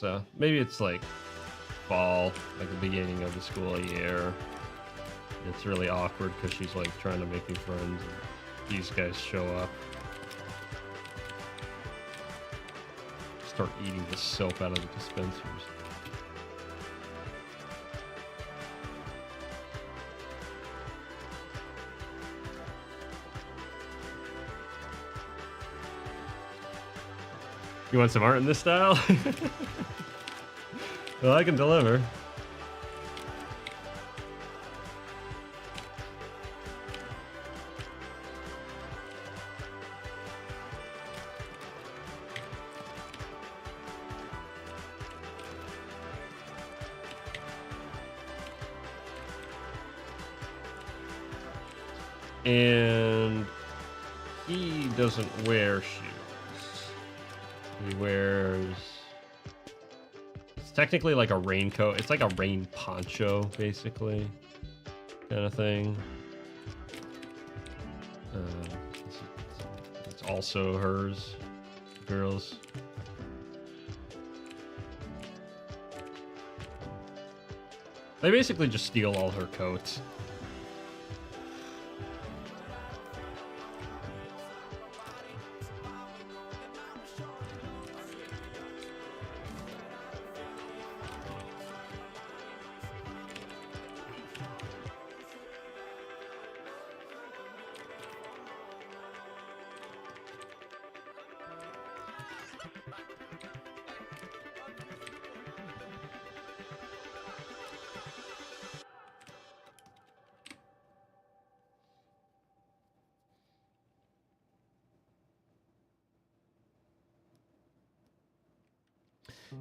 So maybe it's like fall, like the beginning of the school year. It's really awkward because she's like trying to make new friends and these guys show up. Start eating the soap out of the dispensers. You want some art in this style? Well, I can deliver. And he doesn't wear shoes. He wears... It's technically like a raincoat. It's like a rain poncho, basically. Kind of thing. It's also hers. Girls. They basically just steal all her coats.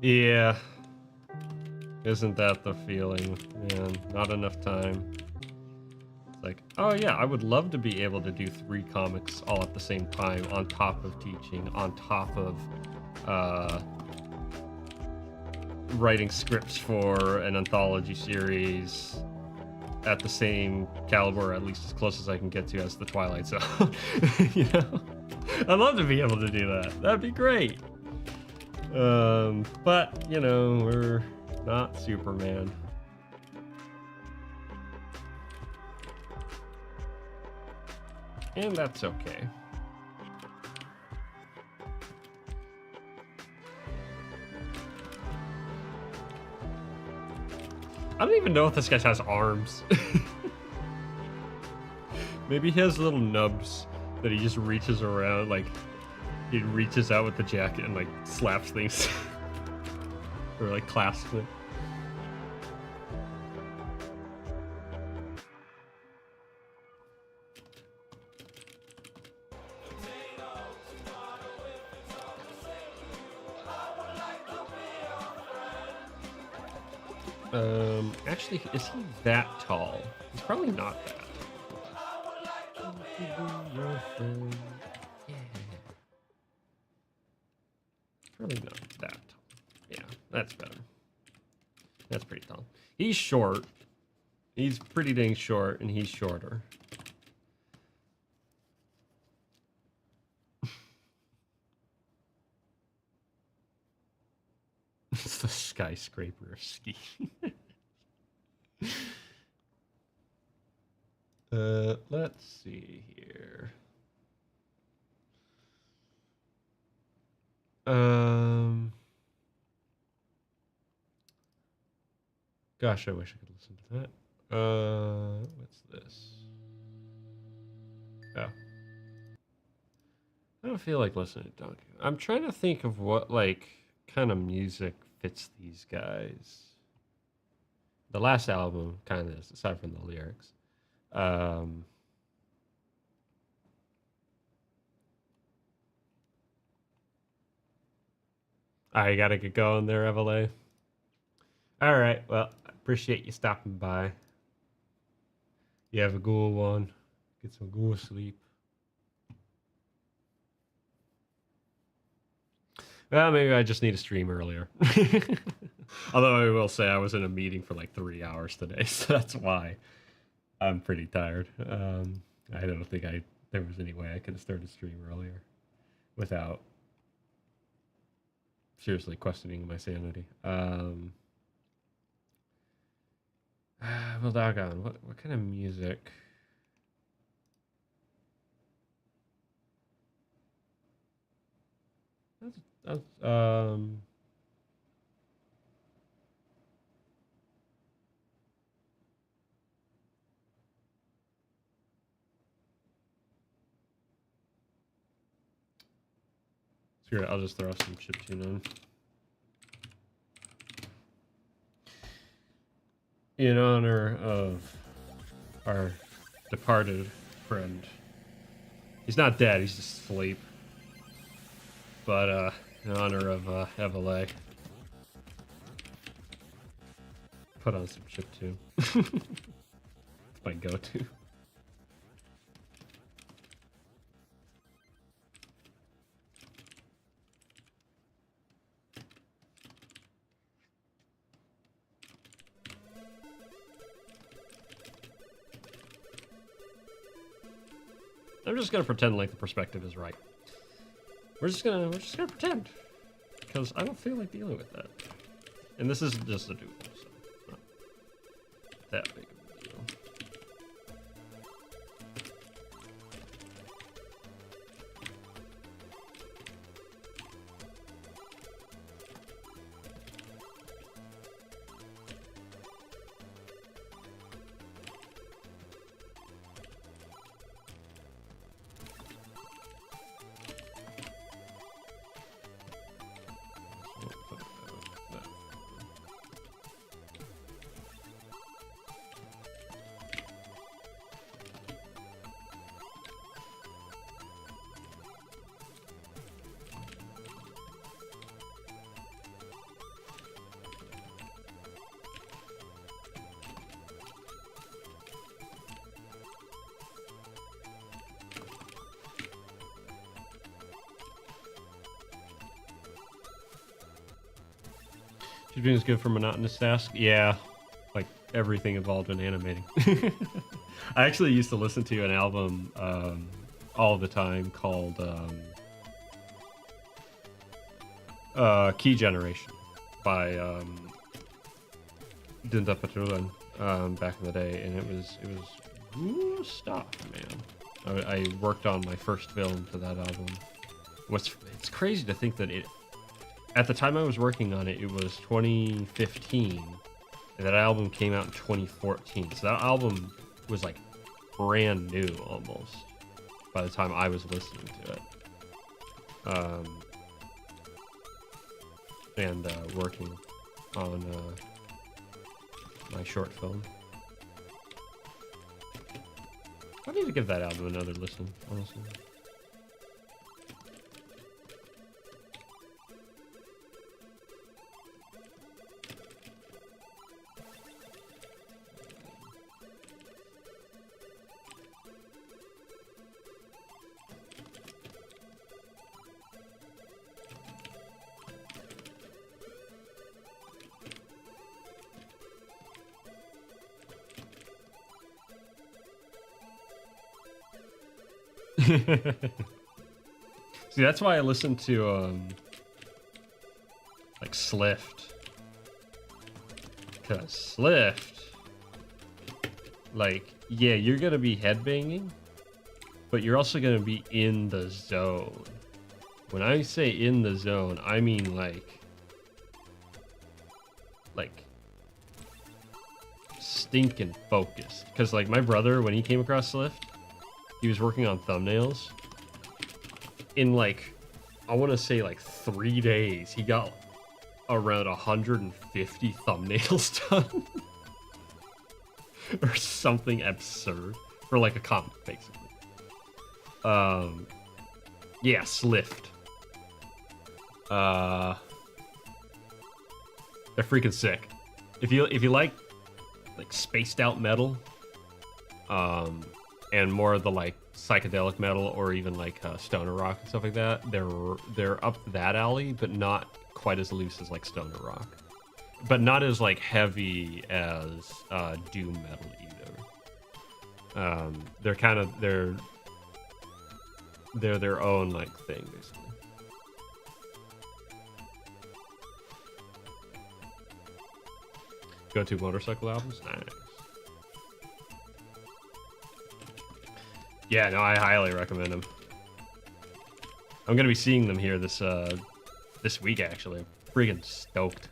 Yeah. Isn't that the feeling, man? Not enough time. It's like, oh yeah, I would love to be able to do 3 comics all at the same time, on top of teaching, on top of writing scripts for an anthology series at the same caliber, at least as close as I can get to as the Twilight Zone. You know? I'd love to be able to do that. That'd be great. But, you know, we're not Superman. And that's okay. I don't even know if this guy has arms. Maybe he has little nubs that he just reaches around, like he reaches out with the jacket and like slaps things. Or like clasps it. Actually, is he that tall? He's probably not that. Yeah. Probably not that tall. Yeah, that's better. That's pretty tall. He's short. He's pretty dang short, and he's shorter. It's the skyscraper ski. Let's see here. Gosh, I wish I could listen to that. What's this? Oh. I don't feel like listening to Donkey. I'm trying to think of what, like, kind of music fits these guys. The last album kind of is, aside from the lyrics. I gotta get going there, Evele. All right, well, I appreciate you stopping by. You have a good one. Get some good sleep. Well, maybe I just need to stream earlier. Although I will say I was in a meeting for like 3 hours today, so that's why I'm pretty tired. I don't think there was any way I could have started stream earlier without seriously questioning my sanity. Well, doggone, what kind of music? That's screw it, I'll just throw some chiptune on. In honor of our departed friend. He's not dead, he's just asleep. But in honor of Evelay, put on some chiptune. It's my go-to. I'm just gonna pretend like the perspective is right. We're just gonna pretend, because I don't feel like dealing with that. And this is just a doodle, so it's not that big of a deal. She's being good for monotonous tasks. Yeah, like everything involved in animating. I actually used to listen to an album all the time called Key Generation by Dinda Patrulan back in the day, and it was ooh, stuff, man. I worked on my first film to that album. It's crazy to think that at the time I was working on it, it was 2015, and that album came out in 2014. So that album was like brand new almost by the time I was listening to it. And working on my short film. I need to give that album another listen, honestly. See, that's why I listen to like Slift, because Slift, like, yeah, you're gonna be headbanging, but you're also gonna be in the zone. When I say in the zone, I mean like stinking focused. Because like my brother, when he came across Slift, he was working on thumbnails. In like, I want to say like 3 days, he got around 150 thumbnails done. Or something absurd. For like a comic, basically. Yeah, Slift. They're freaking sick. If you like spaced out metal, and more of the like psychedelic metal, or even like stoner rock and stuff like that, they're up that alley, but not quite as loose as like stoner rock, but not as like heavy as doom metal either. They're kind of they're their own like thing, basically. Go-to motorcycle albums? Nice. Yeah, no, I highly recommend them. I'm gonna be seeing them here this week, actually. I'm freaking stoked.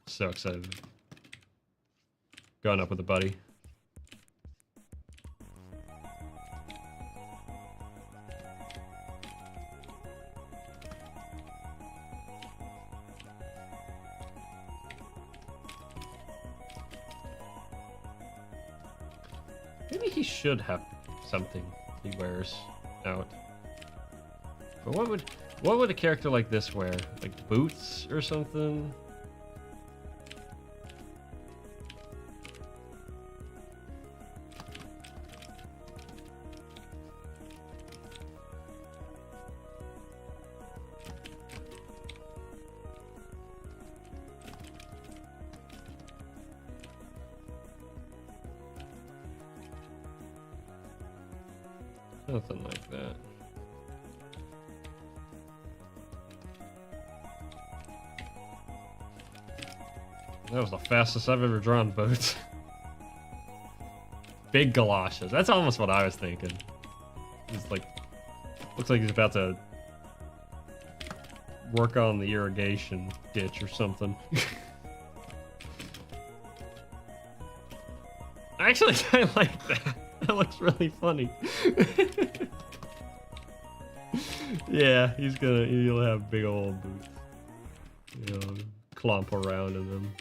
So excited. Going up with a buddy. Maybe he should have something he wears out. But what would a character like this wear? Like boots or something? Nothing like that. That was the fastest I've ever drawn boots. Big galoshes. That's almost what I was thinking. He's like, looks like he's about to work on the irrigation ditch or something. Actually, I like that. That looks really funny. Yeah, he'll have big old boots. You know, clomp around in them.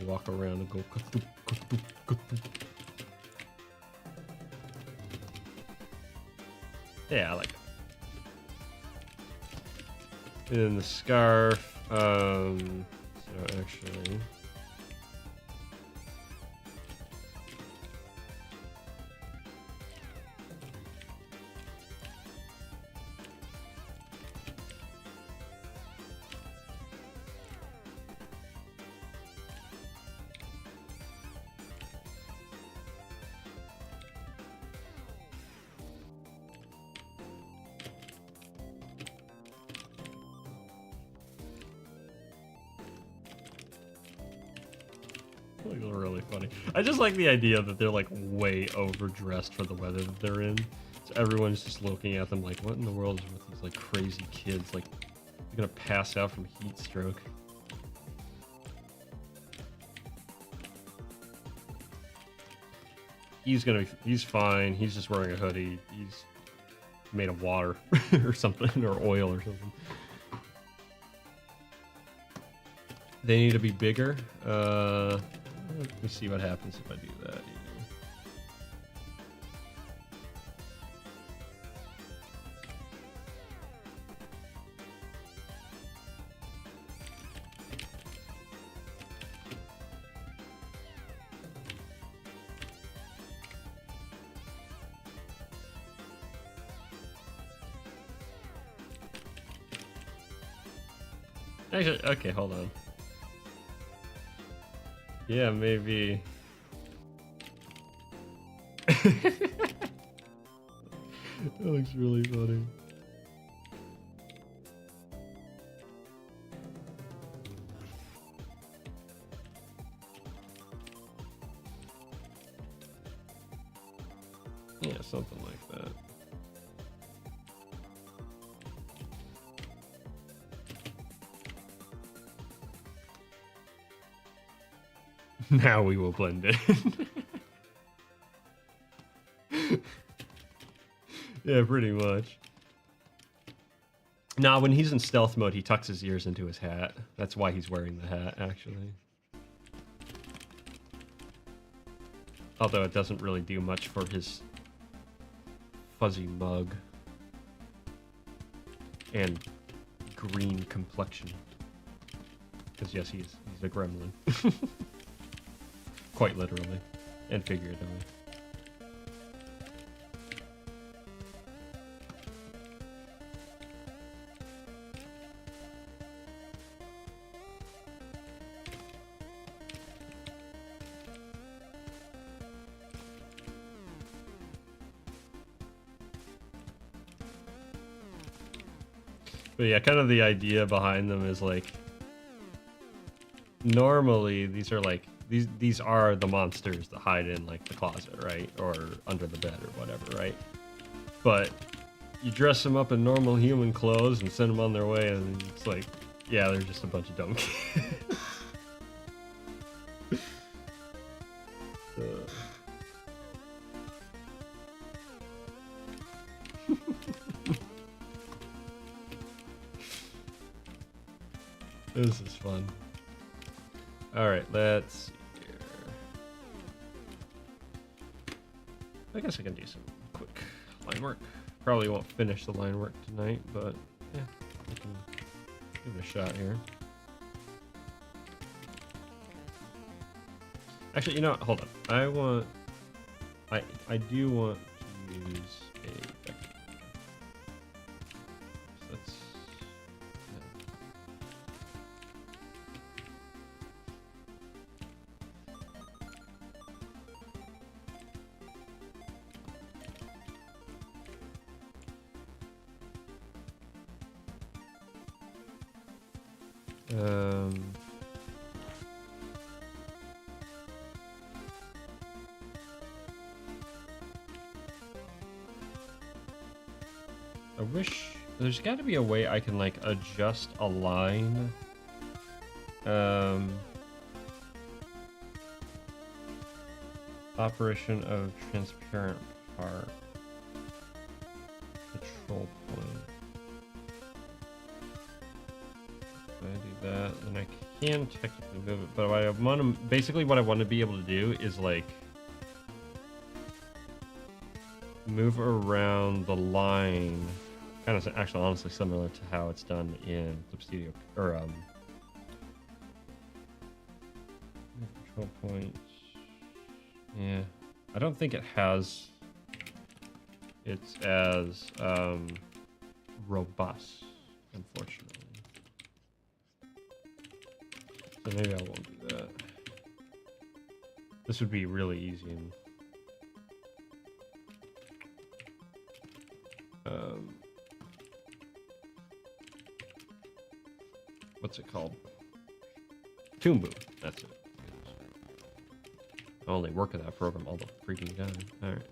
I'll walk around and go ka-toop, ka-toop, ka-toop. Yeah, I like it. And then the scarf, so actually... really funny. I just like the idea that they're like way overdressed for the weather that they're in. So everyone's just looking at them like, what in the world is with these like crazy kids? Like, they're gonna pass out from heat stroke. He's fine. He's just wearing a hoodie. He's made of water or something, or oil or something. They need to be bigger. Let me see what happens if I do that. Actually, okay, hold on. Yeah, maybe. That looks really funny. Yeah, something like that. Now we will blend in. Yeah, pretty much. Nah, when he's in stealth mode, he tucks his ears into his hat. That's why he's wearing the hat, actually. Although it doesn't really do much for his fuzzy mug and green complexion. Because yes, he's a gremlin. Quite literally and figuratively. But yeah, kind of the idea behind them is like, normally these are like, these are the monsters that hide in like the closet, right? Or under the bed or whatever, right? But you dress them up in normal human clothes and send them on their way, and it's like, yeah, they're just a bunch of dumb kids. This is fun. All right, let's see here. I guess I can do some quick line work. Probably won't finish the line work tonight, but yeah, I can give it a shot here. Actually, you know what? Hold on. I do want to use a vector. So let's. I wish there's got to be a way I can like adjust a line. Operation of transparent part. Control point. If I do that, then I can technically move it. But what I want to, basically what I want to be able to do is like move around the line. Kind of actually honestly similar to how it's done in Clip Studio or control points. Yeah, I don't think it has. It's as robust, unfortunately. So maybe I won't do that. This would be really easy. What's it called? Toon Boom. That's it. I only work in that program all the freaking time. All right.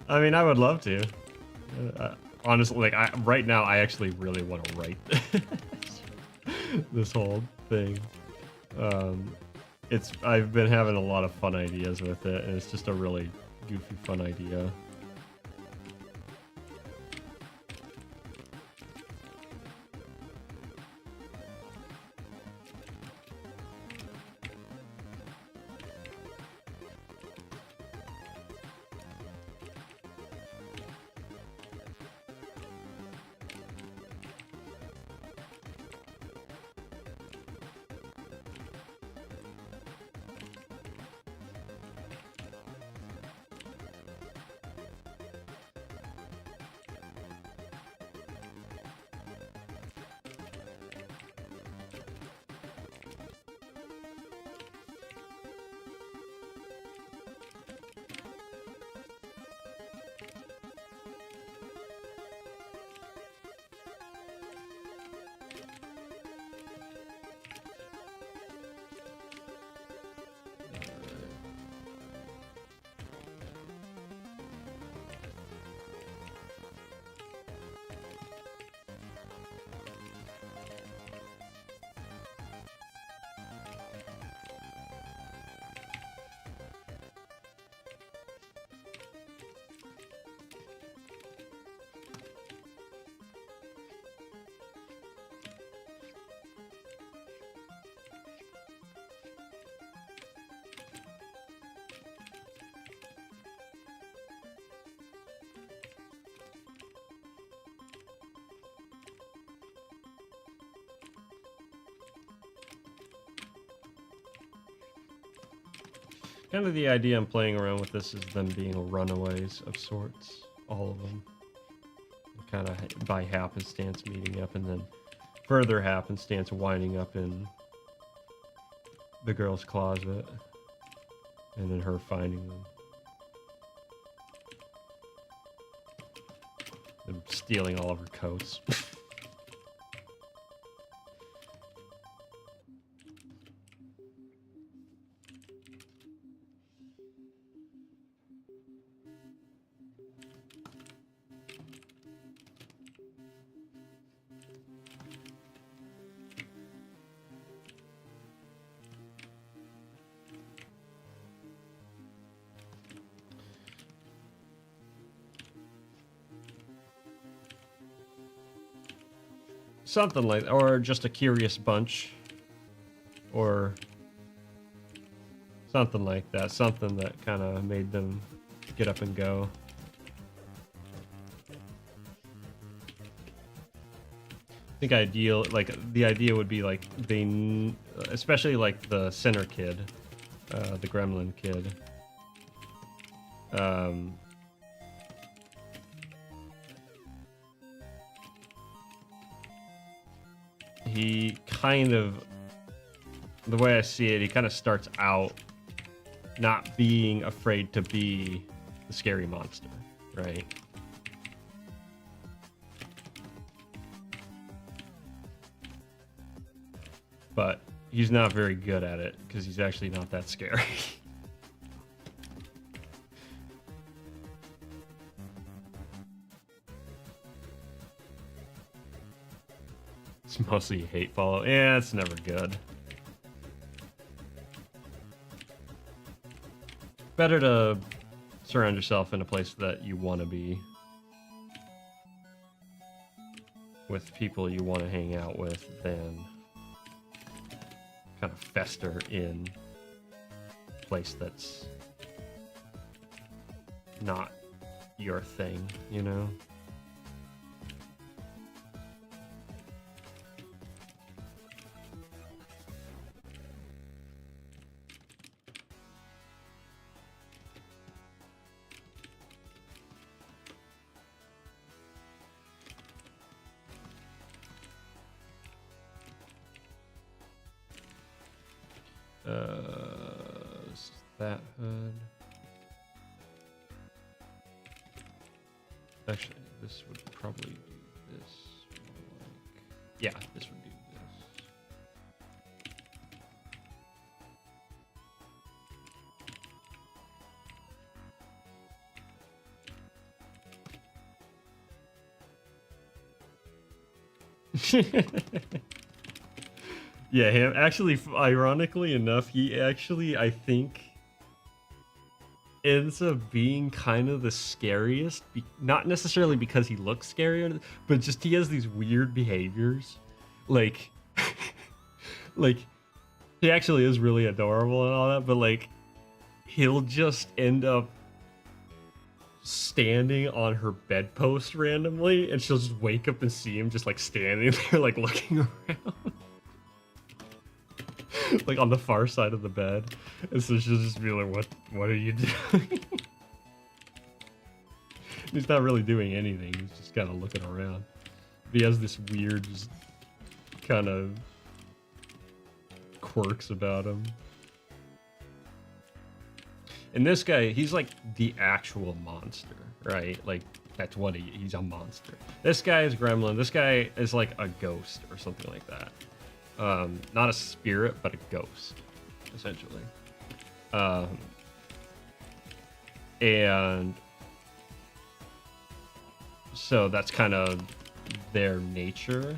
I mean, I would love to. Honestly, like right now, I actually really want to write this whole thing. I've been having a lot of fun ideas with it, and it's just a really goofy, fun idea. Kind of the idea I'm playing around with this is them being runaways of sorts, all of them. Kind of by happenstance meeting up, and then further happenstance winding up in the girl's closet, and then her finding them. Them stealing all of her coats. Something like that, or just a curious bunch, or something like that. Something that kind of made them get up and go. I think the idea would be like they, especially like the center kid, the gremlin kid. He kind of, the way I see it, he kind of starts out not being afraid to be the scary monster, right? But he's not very good at it because he's actually not that scary. It's mostly hate follow. Yeah, it's never good. Better to surround yourself in a place that you want to be, with people you want to hang out with, than kind of fester in a place that's not your thing, you know? That hood. Actually, this would probably do this. More like, yeah, this would do this. Yeah, him. Actually, ironically enough, he actually, I think, ends up being kind of the scariest. Not necessarily because he looks scary, but just he has these weird behaviors. Like, like, he actually is really adorable and all that, but like, he'll just end up standing on her bedpost randomly, and she'll just wake up and see him just like standing there, like looking around. Like on the far side of the bed, and so she'll just be like, what are you doing? He's not really doing anything, he's just kind of looking around. He has this weird just kind of quirks about him. And this guy, he's like the actual monster, right? Like, that's what he's a monster. This guy is gremlin. This guy is like a ghost or something like that. Not a spirit, but a ghost, essentially. And so that's kind of their nature,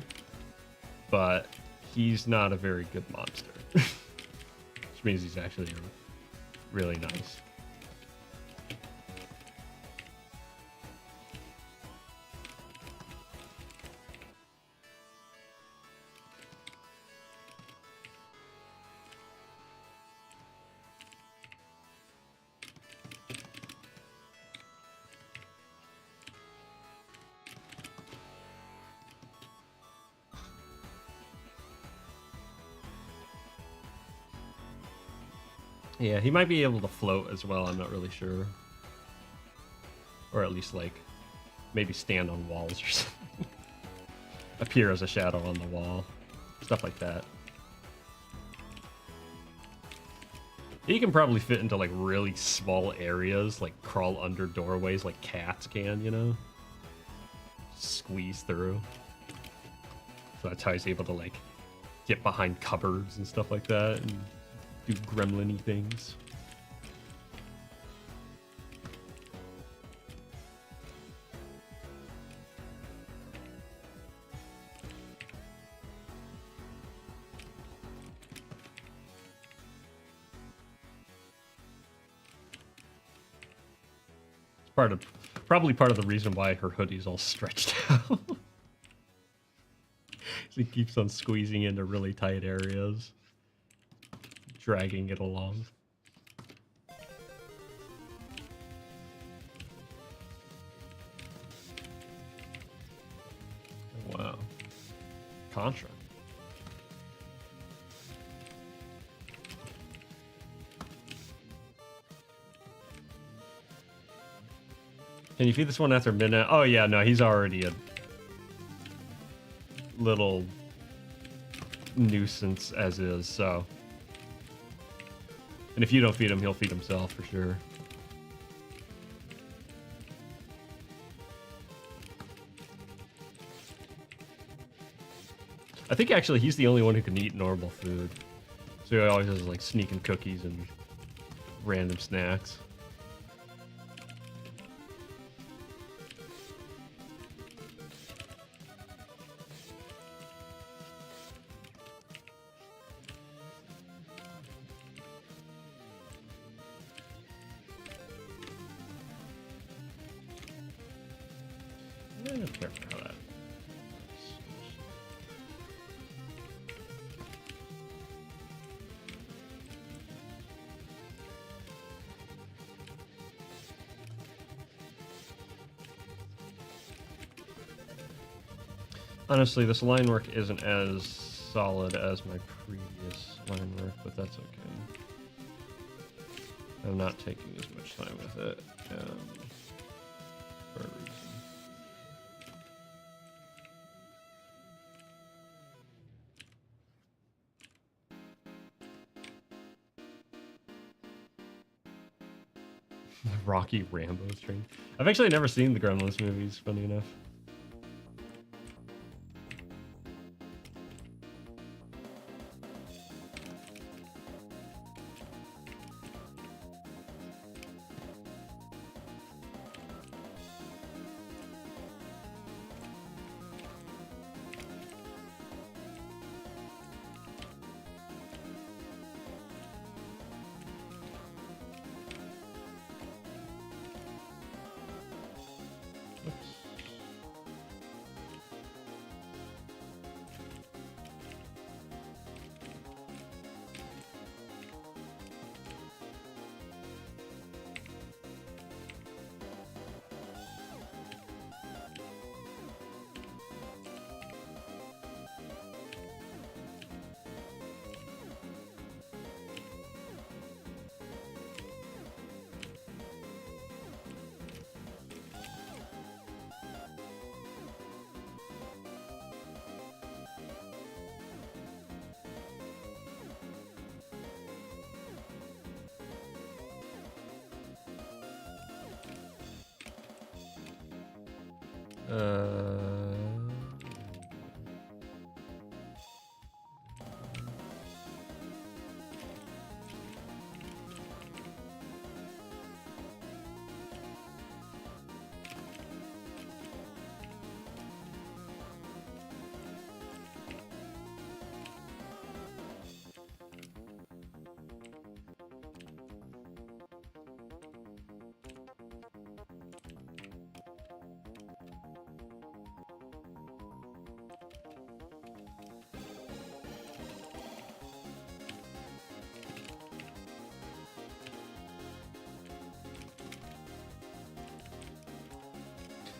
but he's not a very good monster. Which means he's actually really nice. Yeah, he might be able to float as well, I'm not really sure. Or at least, like, maybe stand on walls or something. Appear as a shadow on the wall. Stuff like that. He can probably fit into, like, really small areas, like crawl under doorways like cats can, you know? Squeeze through. So that's how he's able to, like, get behind cupboards and stuff like that and do gremlin-y things. Probably part of the reason why her hoodie's all stretched out. She keeps on squeezing into really tight areas, dragging it along. Wow. Contra. Can you feed this one after midnight? Oh yeah, no, he's already a little nuisance as is, so. And if you don't feed him, he'll feed himself for sure. I think actually he's the only one who can eat normal food. So he always has like sneaking cookies and random snacks. I don't care for how that. Honestly, this line work isn't as solid as my previous line work, but that's okay. I'm not taking as much time with it for a reason. Rocky Rambo string. I've actually never seen the Gremlins movies, funny enough.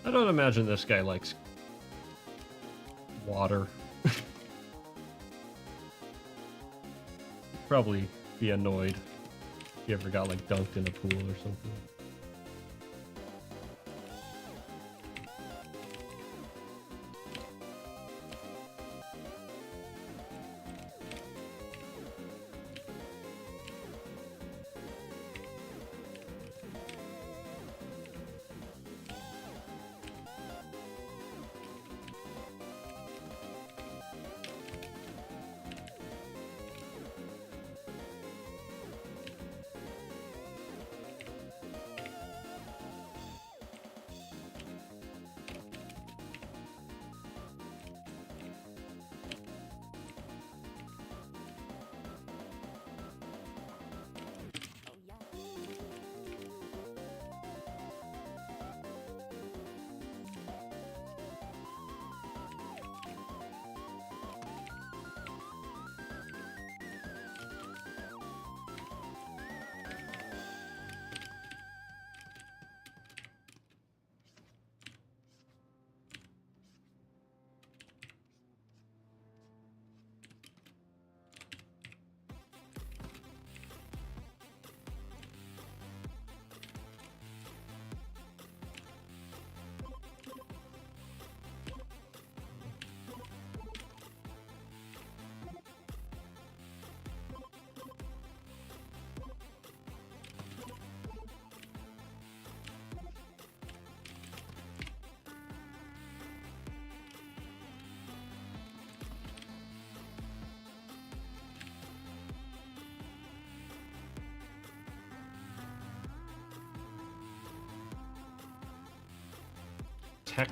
I don't imagine this guy likes water. Probably be annoyed. You ever got like dunked in a pool or something?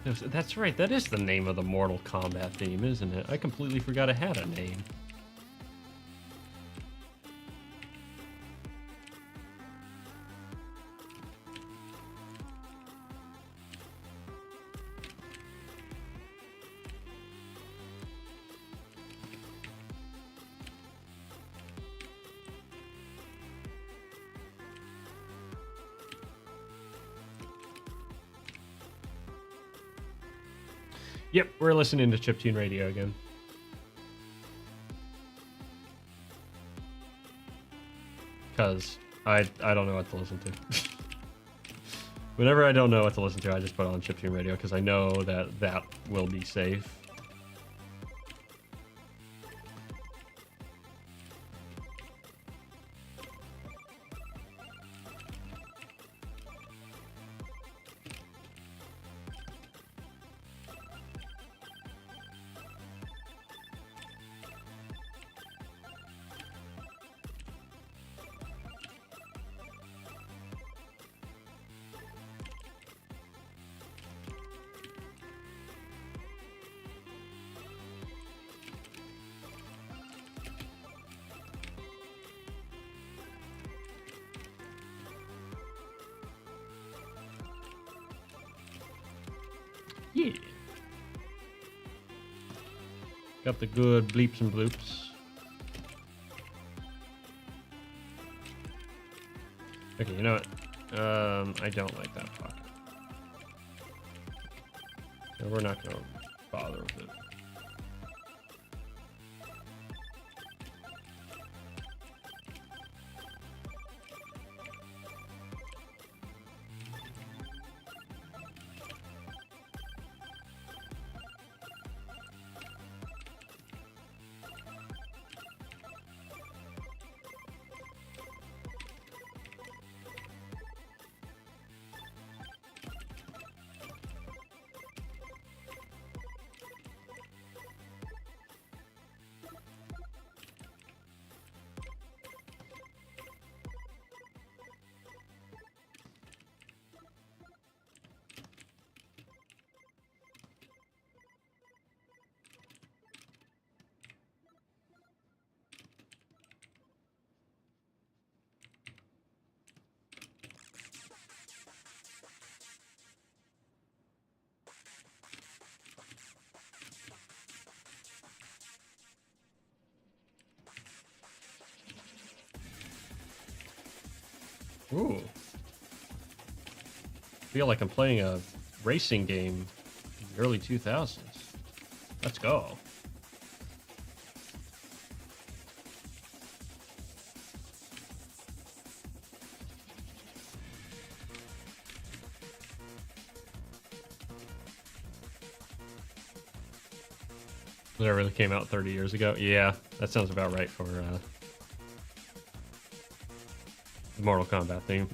That's right, that is the name of the Mortal Kombat theme, isn't it? I completely forgot it had a name. Yep, we're listening to Chiptune Radio again. Because I don't know what to listen to. Whenever I don't know what to listen to, I just put on Chiptune Radio because I know that will be safe. Yeah. Got the good bleeps and bloops. Okay, you know what? I don't like that pocket. So we're not going to bother with it. Ooh. Feel like I'm playing a racing game in the early 2000s. Let's go. That really came out 30 years ago. Yeah, that sounds about right for the Mortal Kombat theme.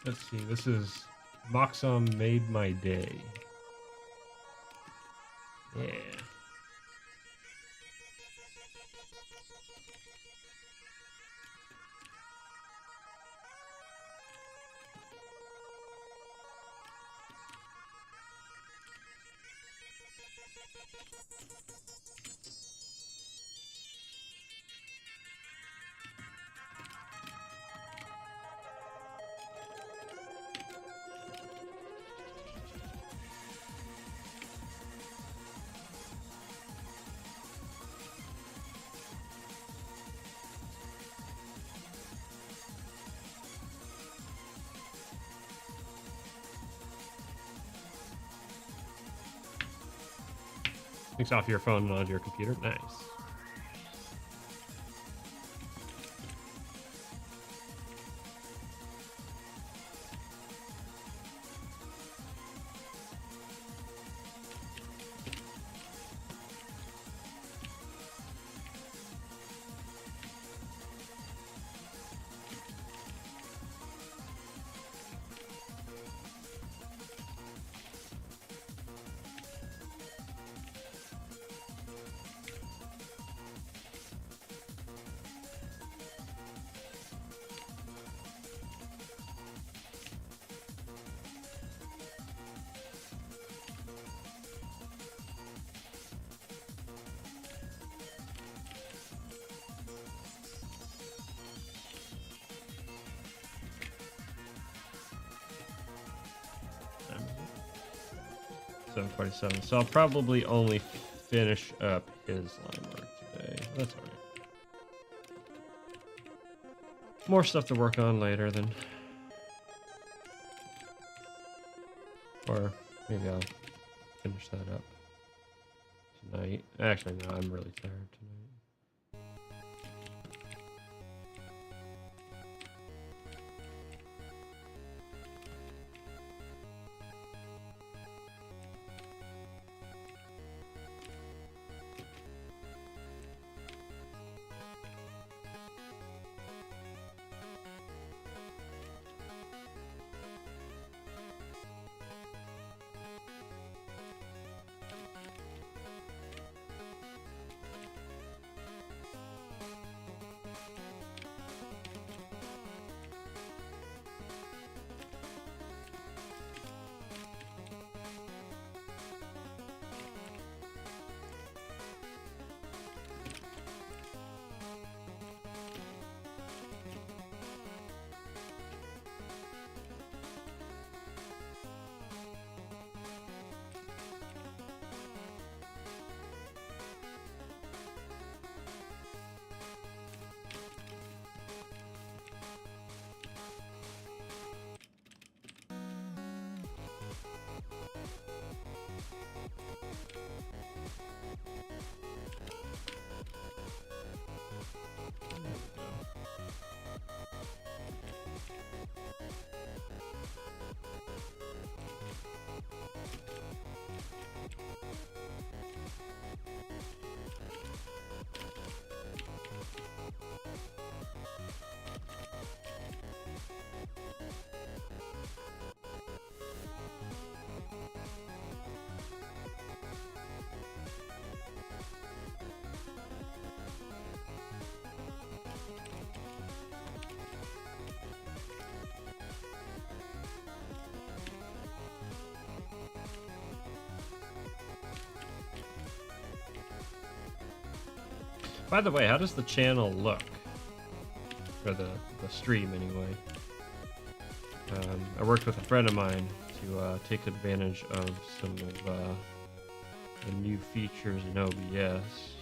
Let's see. This is Moxom Made My Day. Yeah. Things off your phone and onto your computer. Nice. Time is it? 7:47. So I'll probably only finish up his line work today. That's alright. More stuff to work on later then. Or maybe I'll finish that up tonight. Actually, no, I'm really tired tonight. By the way, how does the channel look? Or the stream, anyway. I worked with a friend of mine to take advantage of some of the new features in OBS.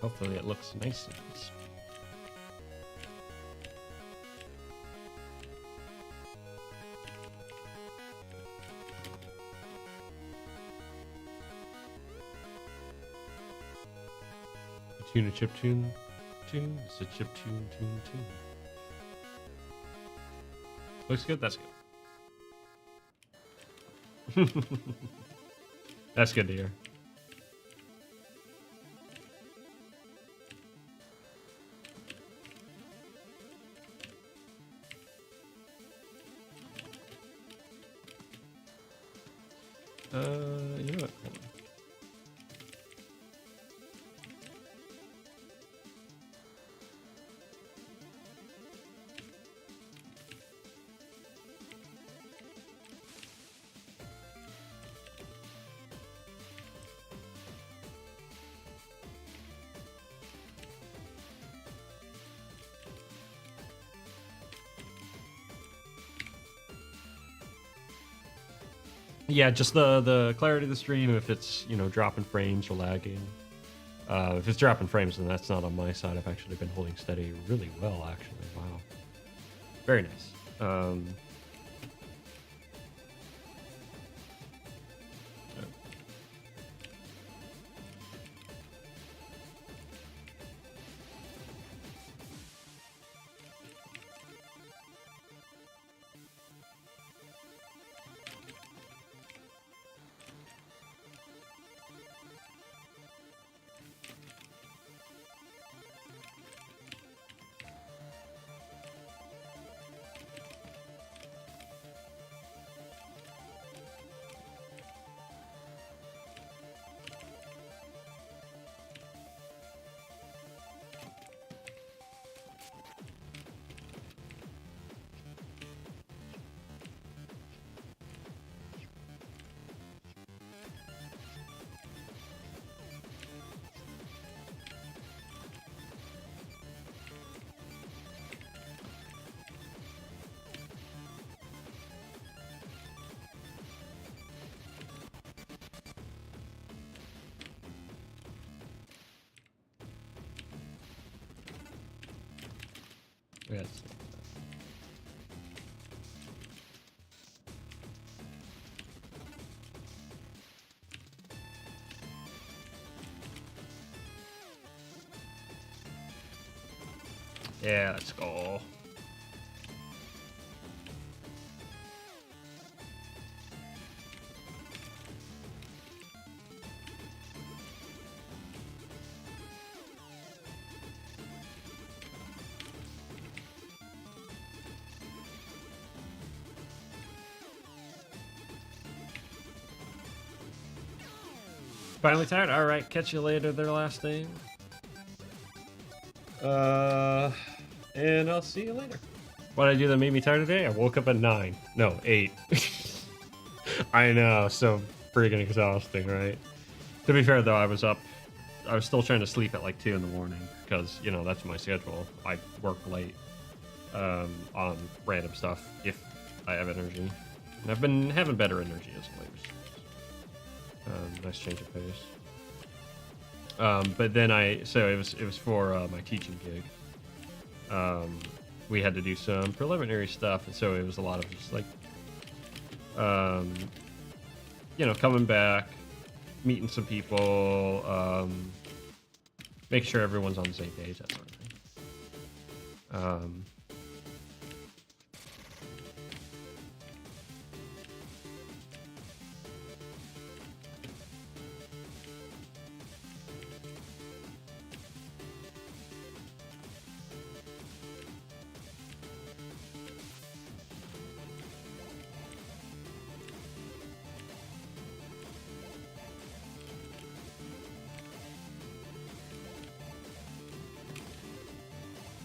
Hopefully it looks nice and nice. Tune a chip tune. It's a chip tune. Looks good. That's good. That's good to hear. You know what? Hold on. Yeah, just the clarity of the stream, if it's, you know, dropping frames or lagging. If it's dropping frames, then that's not on my side. I've actually been holding steady really well, actually. Wow. Very nice. Yes. Yeah, let's go. Finally tired? Alright, catch you later there, last name. And I'll see you later. What did I do that made me tired today? I woke up at 9. No, 8. I know, so freaking exhausting, right? To be fair, though, I was still trying to sleep at like 2 in the morning because, you know, that's my schedule. I work late on random stuff if I have energy. And I've been having better energy as of late. Nice change of pace. But then it was for my teaching gig. We had to do some preliminary stuff, and so it was a lot of just like, you know, coming back, meeting some people, make sure everyone's on the same page, that sort of thing.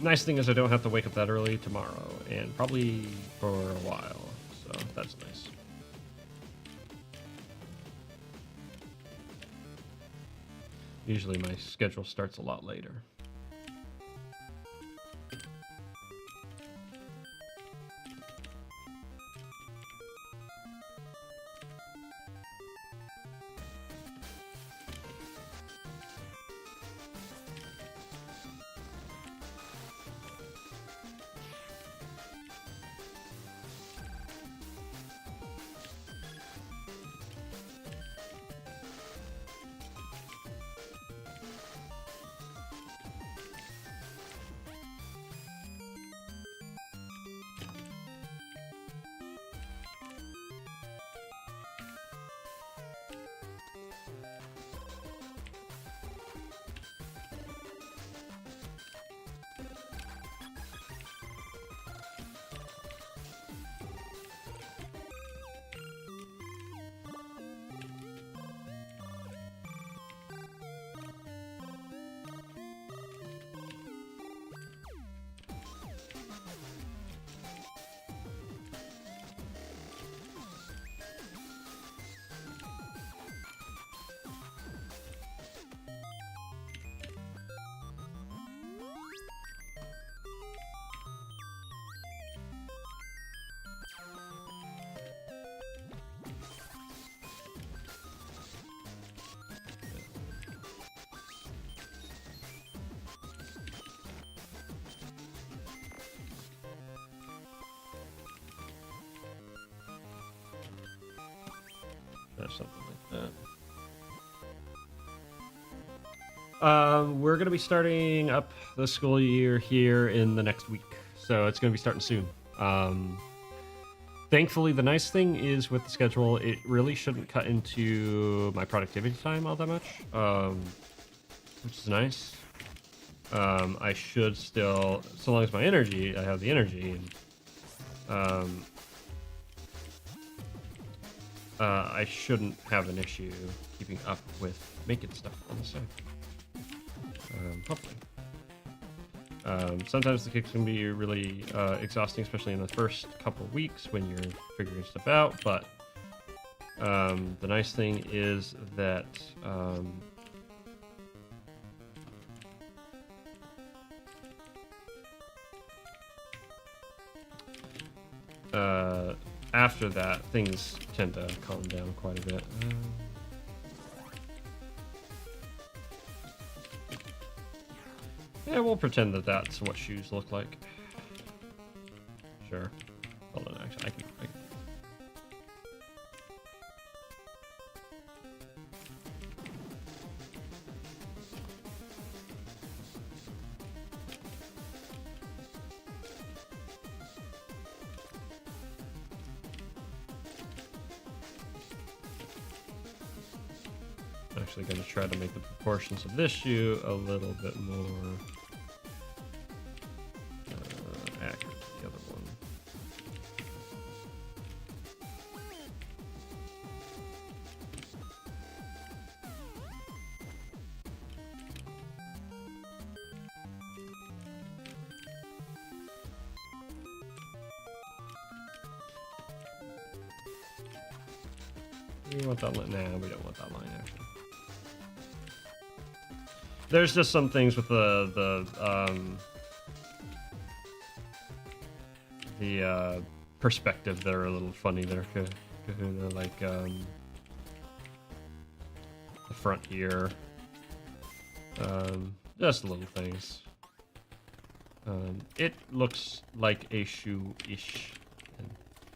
Nice thing is I don't have to wake up that early tomorrow, and probably for a while, so that's nice. Usually my schedule starts a lot later. Or something like that. We're going to be starting up the school year here in the next week, so it's going to be starting soon. Thankfully, the nice thing is with the schedule, it really shouldn't cut into my productivity time all that much, which is nice. I should still, so long as I have the energy, and I shouldn't have an issue keeping up with making stuff on the side. Hopefully. Sometimes the kicks can be really exhausting, especially in the first couple of weeks when you're figuring stuff out, but the nice thing is that after that, things tend to calm down quite a bit. Yeah, we'll pretend that that's what shoes look like. Sure. Hold on, actually, I can. Actually going to try to make the proportions of this shoe a little bit more accurate to the other one. We want that line. Nah, we don't want that line actually. There's just some things with the perspective that are a little funny there, Kahuna, like the front here, just little things. It looks like a shoe-ish, and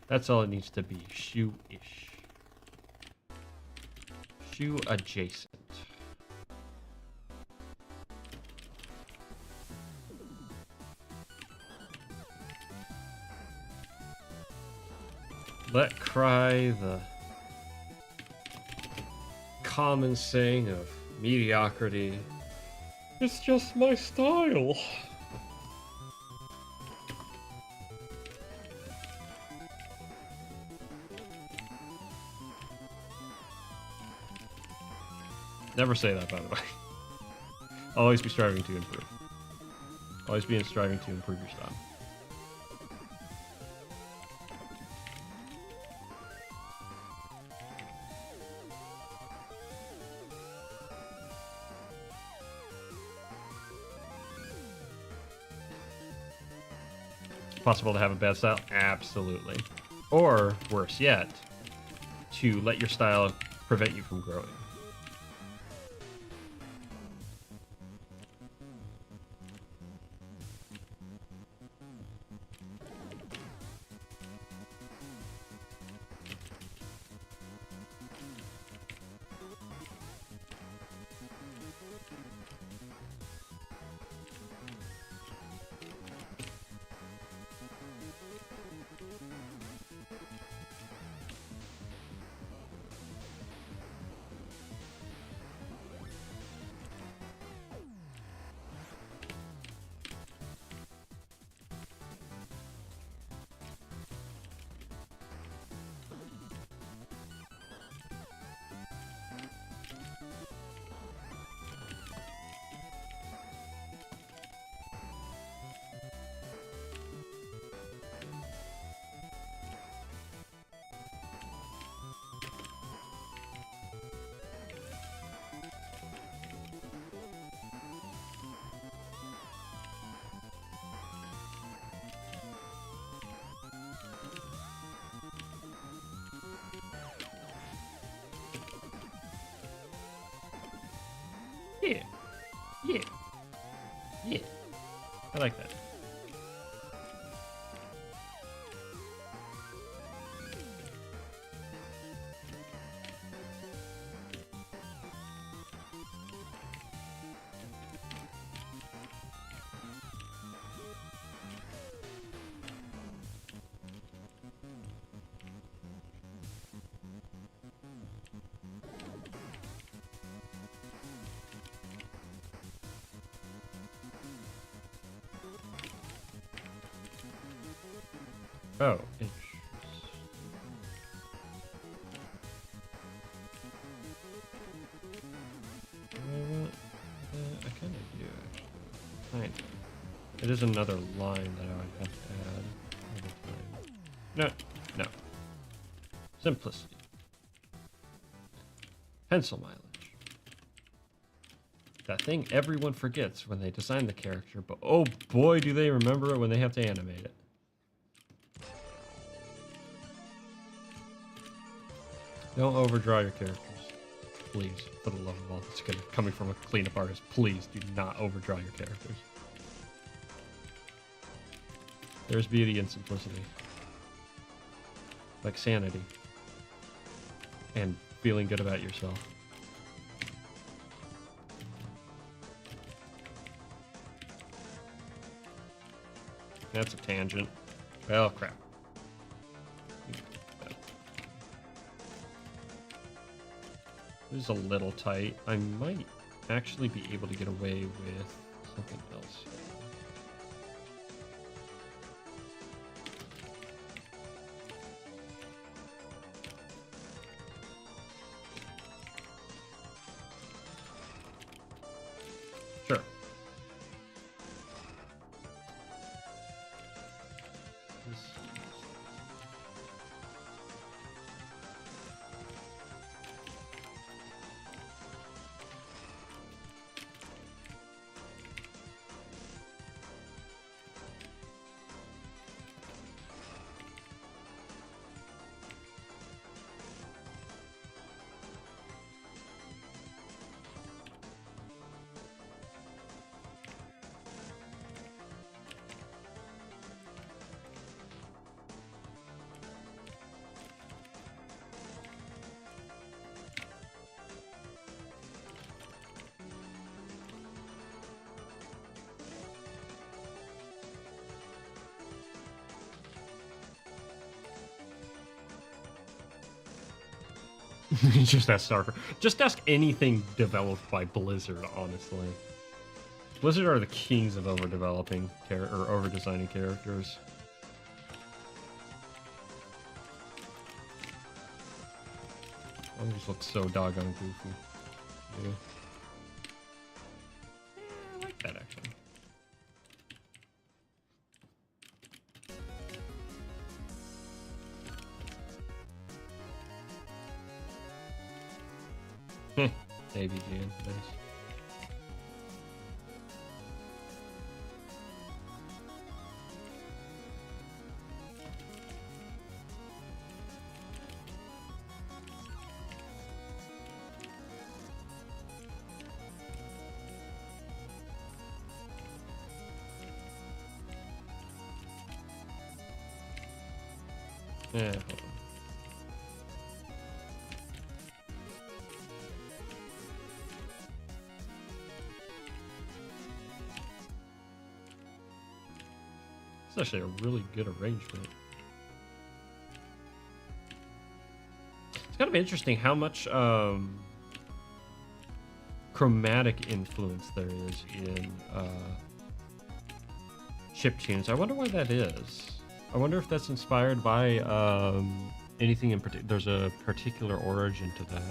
that's all it needs to be, shoe-ish, shoe adjacent. Let cry the common saying of mediocrity. It's just my style. Never say that, by the way. Always be striving to improve. Always be striving to improve your style. possible to have a bad style? Absolutely. Or, worse yet, to let your style prevent you from growing. Yeah. Yeah. Yeah. I like that. Oh, interesting. I kind of do, actually. Kind of. It is another line that I would have to add all the time. No, no. Simplicity. Pencil mileage. That thing everyone forgets when they design the character, but oh boy do they remember it when they have to animate it. Don't overdraw your characters. Please, for the love of all that's good, coming from a cleanup artist, please do not overdraw your characters. There's beauty in simplicity. Like sanity. And feeling good about yourself. That's a tangent. Well, crap. This is a little tight. I might actually be able to get away with something else. Sure. Just ask Starker. Just ask anything developed by Blizzard, honestly. Blizzard are the kings of overdeveloping or over-designing characters. One just looks so doggone goofy. Yeah. I like that, actually. ABG, nice. Yeah, hold on. It's actually a really good arrangement. It's kind of interesting how much chromatic influence there is in chiptunes. I wonder why that is. I wonder if that's inspired by anything in particular. There's a particular origin to that.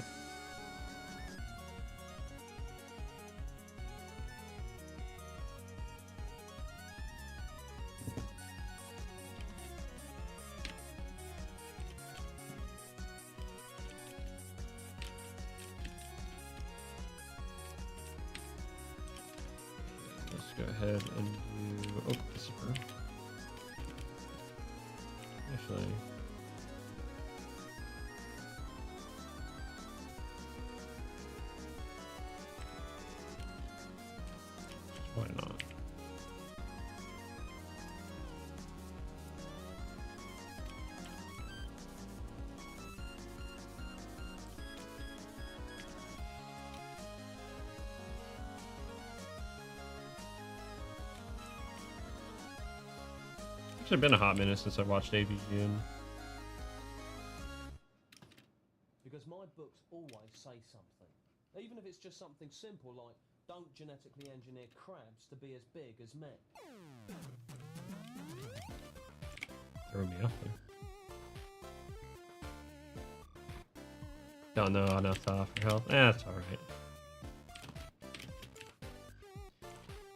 Let's go ahead and do. Oh, zipper. Actually. Why not? It's been a hot minute since I watched AVGN. Because my books always say something. Even if it's just something simple like, don't genetically engineer crabs to be as big as men. Throw me off there. Don't know enough to offer help. That's alright.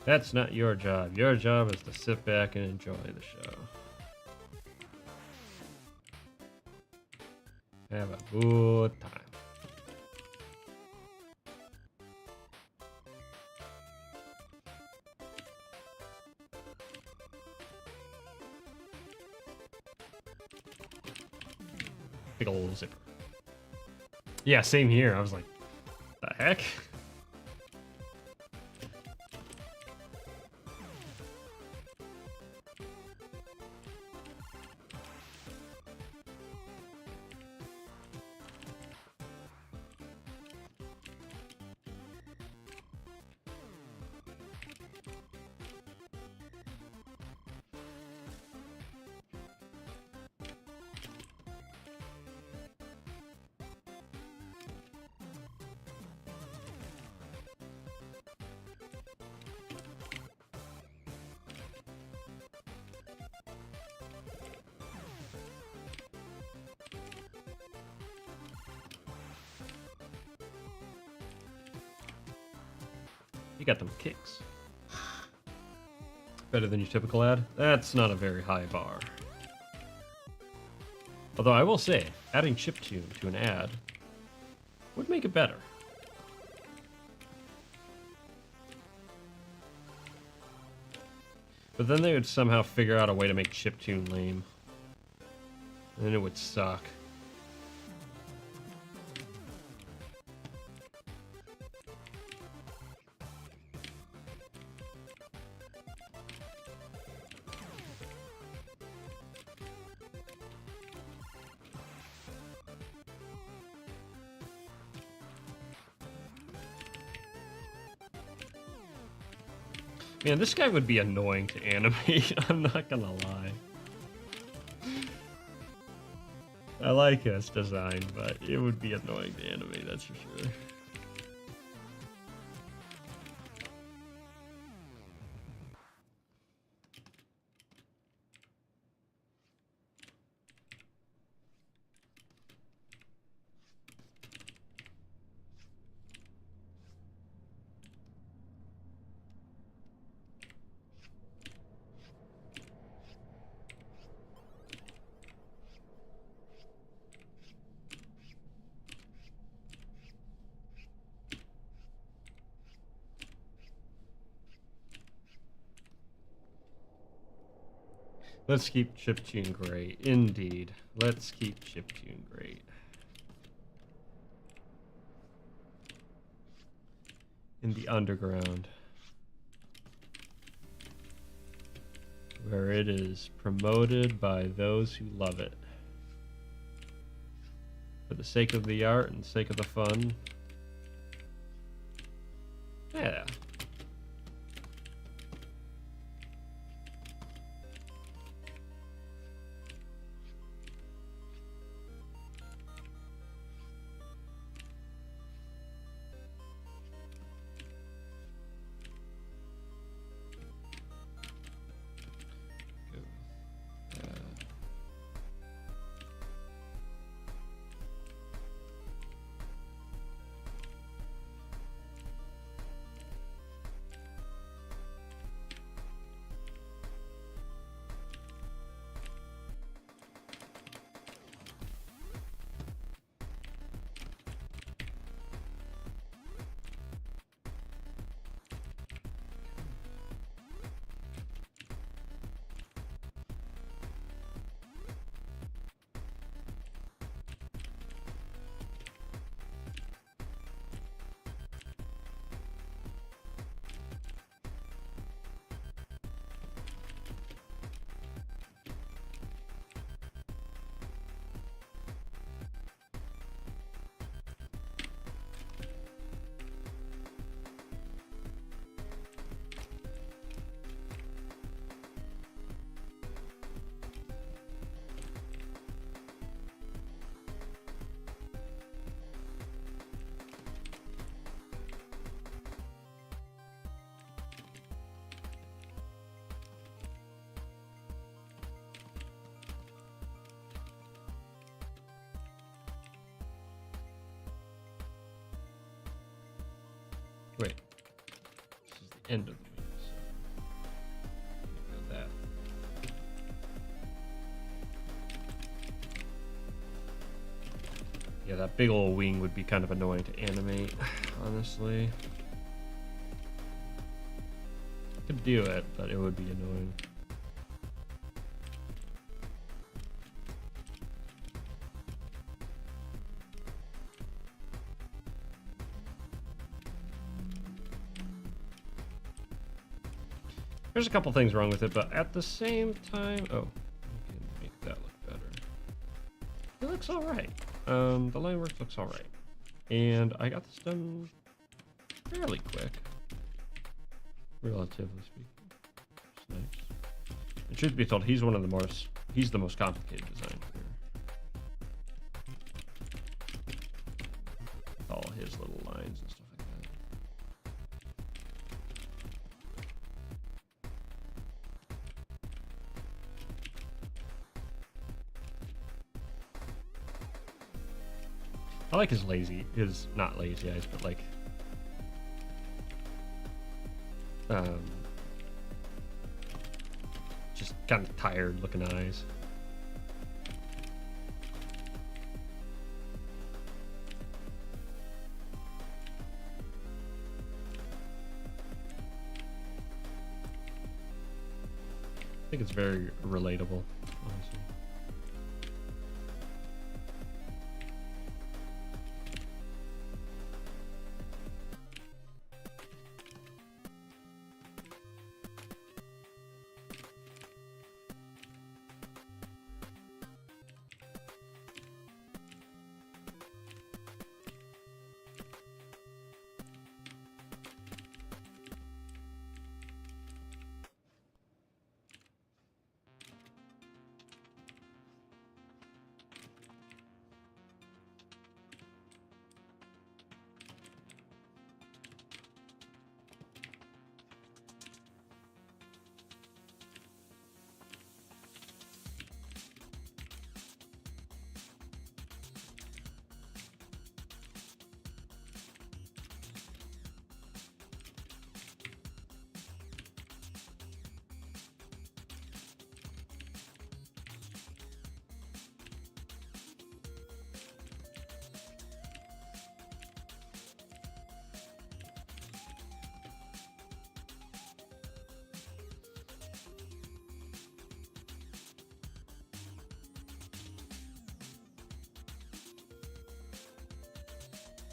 That's not your job. Your job is to sit back and enjoy the show. Have a good time. Big ol' zipper. Yeah, same here. I was like, the heck? You got them kicks. Better than your typical ad? That's not a very high bar. Although I will say, adding chiptune to an ad would make it better. But then they would somehow figure out a way to make chiptune lame. And then it would suck. Man, this guy would be annoying to animate, I'm not gonna lie. I like his design, but it would be annoying to animate, that's for sure. Let's keep chiptune great. Indeed. Let's keep chiptune great. In the underground. Where it is promoted by those who love it. for the sake of the art and sake of the fun. Yeah. Wait. This is the end of the moon, so got that. Yeah, that big old wing would be kind of annoying to animate, honestly. Could do it, but it would be annoying. There's a couple things wrong with it, but at the same time, oh, we can make that look better. It looks all right. The line work looks all right, and I got this done fairly quick, relatively speaking. It's nice. And truth be told, he's the most complicated design here. With all his little lines and stuff like that. I like his not lazy eyes, but like, just kind of tired looking eyes. I think it's very relatable, honestly.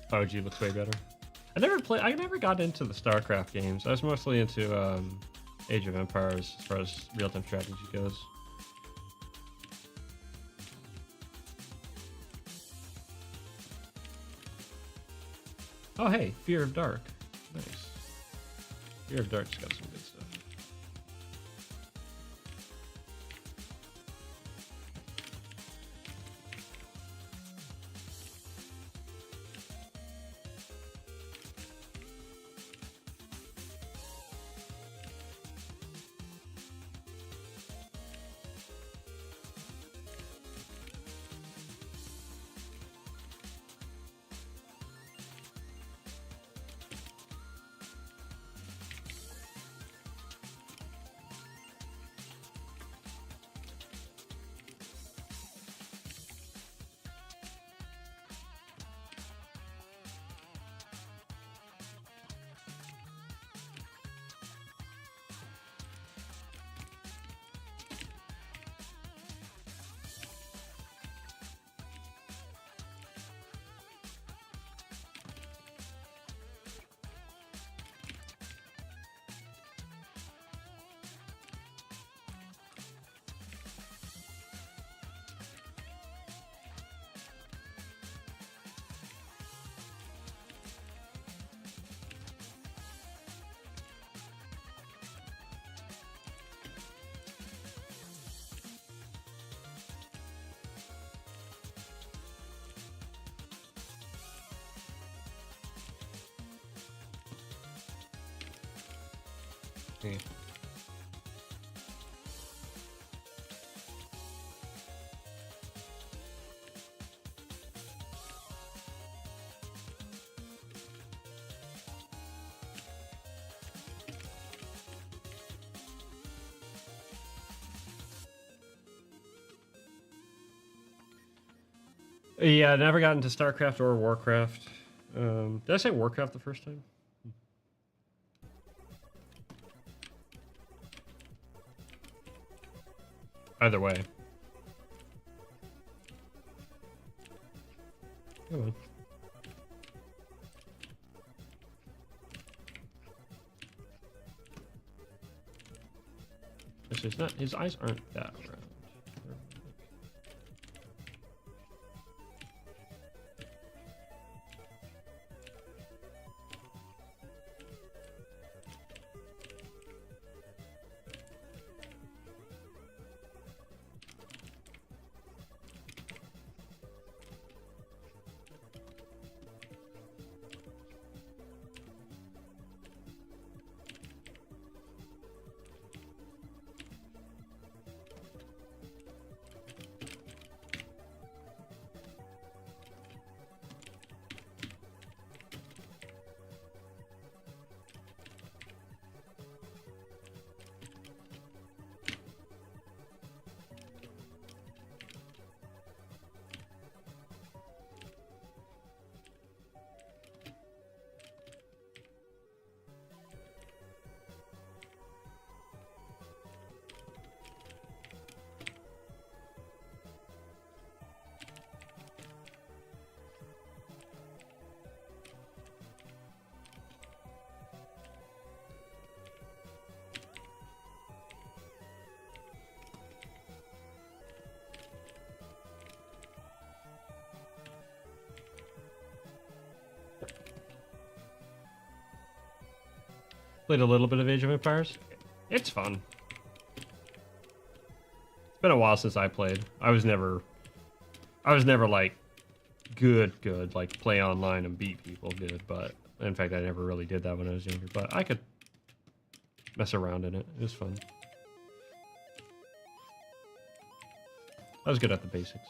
OG looks way better. I never got into the StarCraft games. I was mostly into Age of Empires as far as real-time strategy goes. Oh, hey, Fear of Dark. Nice. Fear of Dark's got some good stuff. Yeah. Yeah, never got into StarCraft or Warcraft. Did I say Warcraft the first time? Either way. Come on. Actually, it's not. His eyes aren't that round. Played a little bit of Age of Empires. It's fun. It's been a while since I played. I was never like good, like play online and beat people good, but in fact I never really did that when I was younger, but I could mess around in it. It was fun. I was good at the basics.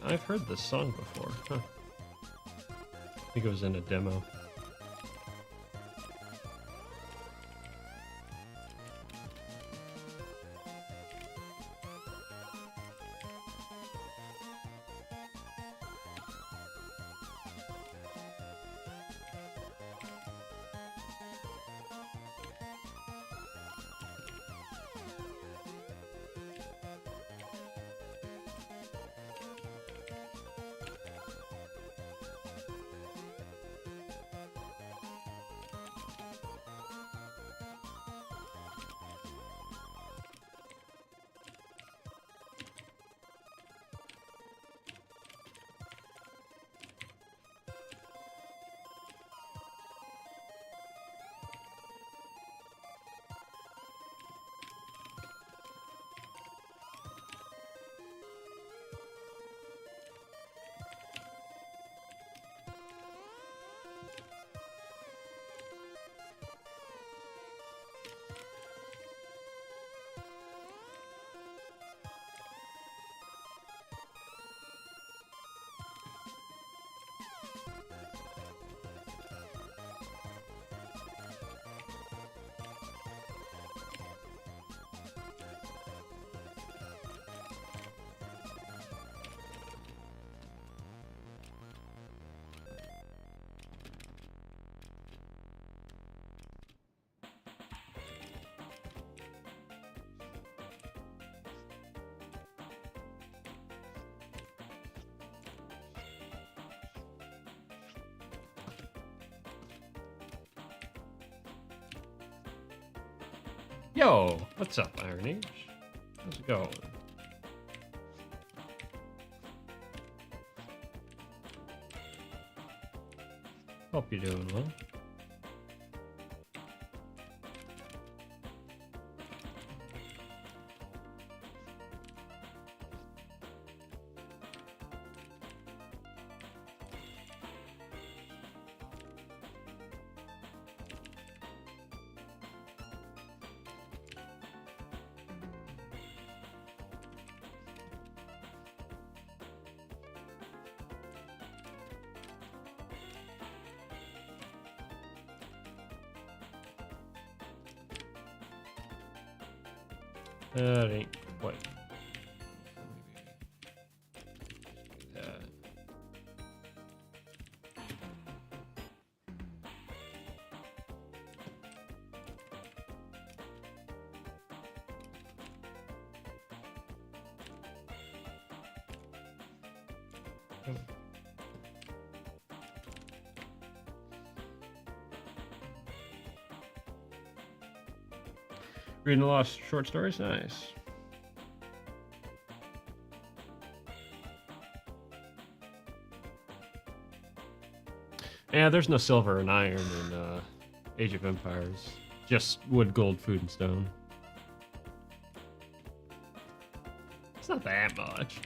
I've heard this song before. Huh. I think it was in a demo. Yo, what's up, Iron Age? How's it going? Hope you're doing well. That ain't quite. That. Reading a lot of short stories, nice. Yeah, there's no silver and iron in Age of Empires. Just wood, gold, food, and stone. It's not that much.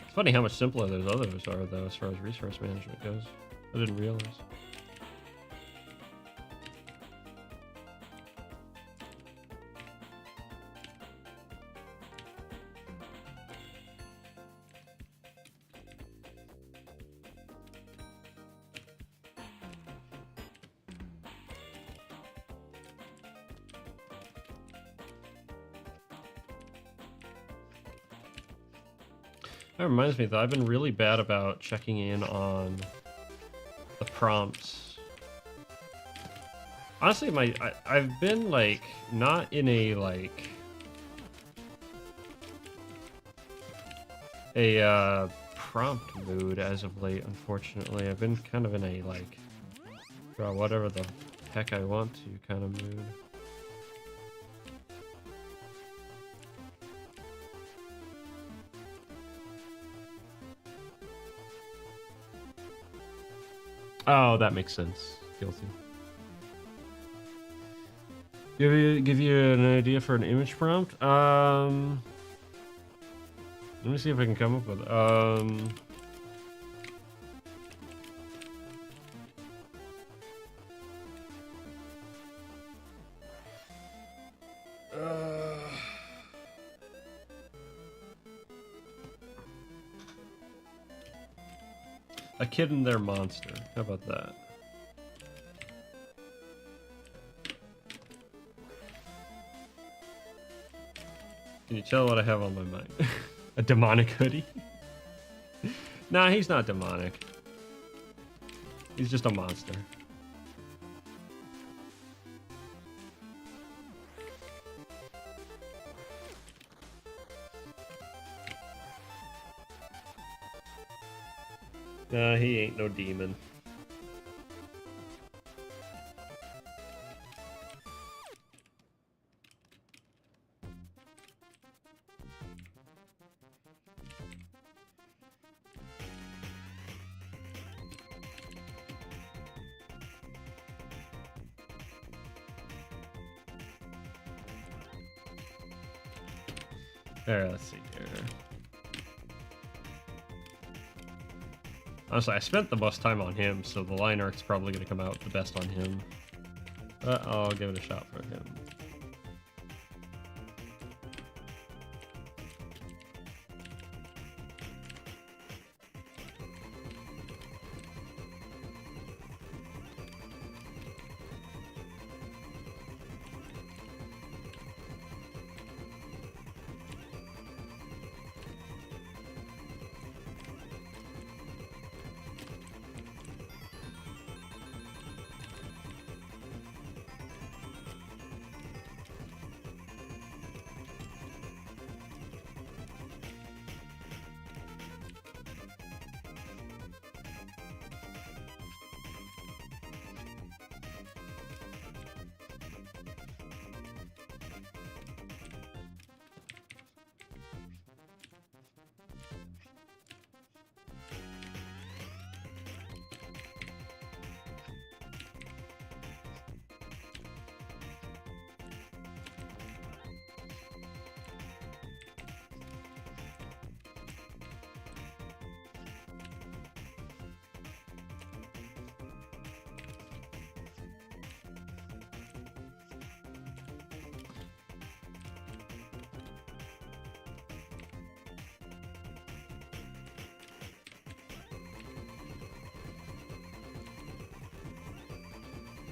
It's funny how much simpler those others are, though, as far as resource management goes. I didn't realize. That reminds me, though, I've been really bad about checking in on the prompts. Honestly, I've been, like, not in a, like, a prompt mood as of late, unfortunately. I've been kind of in a, like, draw whatever the heck I want to kind of mood. Oh, that makes sense. Guilty. Give you an idea for an image prompt. Let me see if I can come up with. A kid and their monster. How about that? Can you tell what I have on my mind? A demonic hoodie? Nah, he's not demonic. He's just a monster. Nah, he ain't no demon. Alright, let's see here. Honestly, I spent the most time on him, so the line arc's probably going to come out the best on him. But I'll give it a shot for him.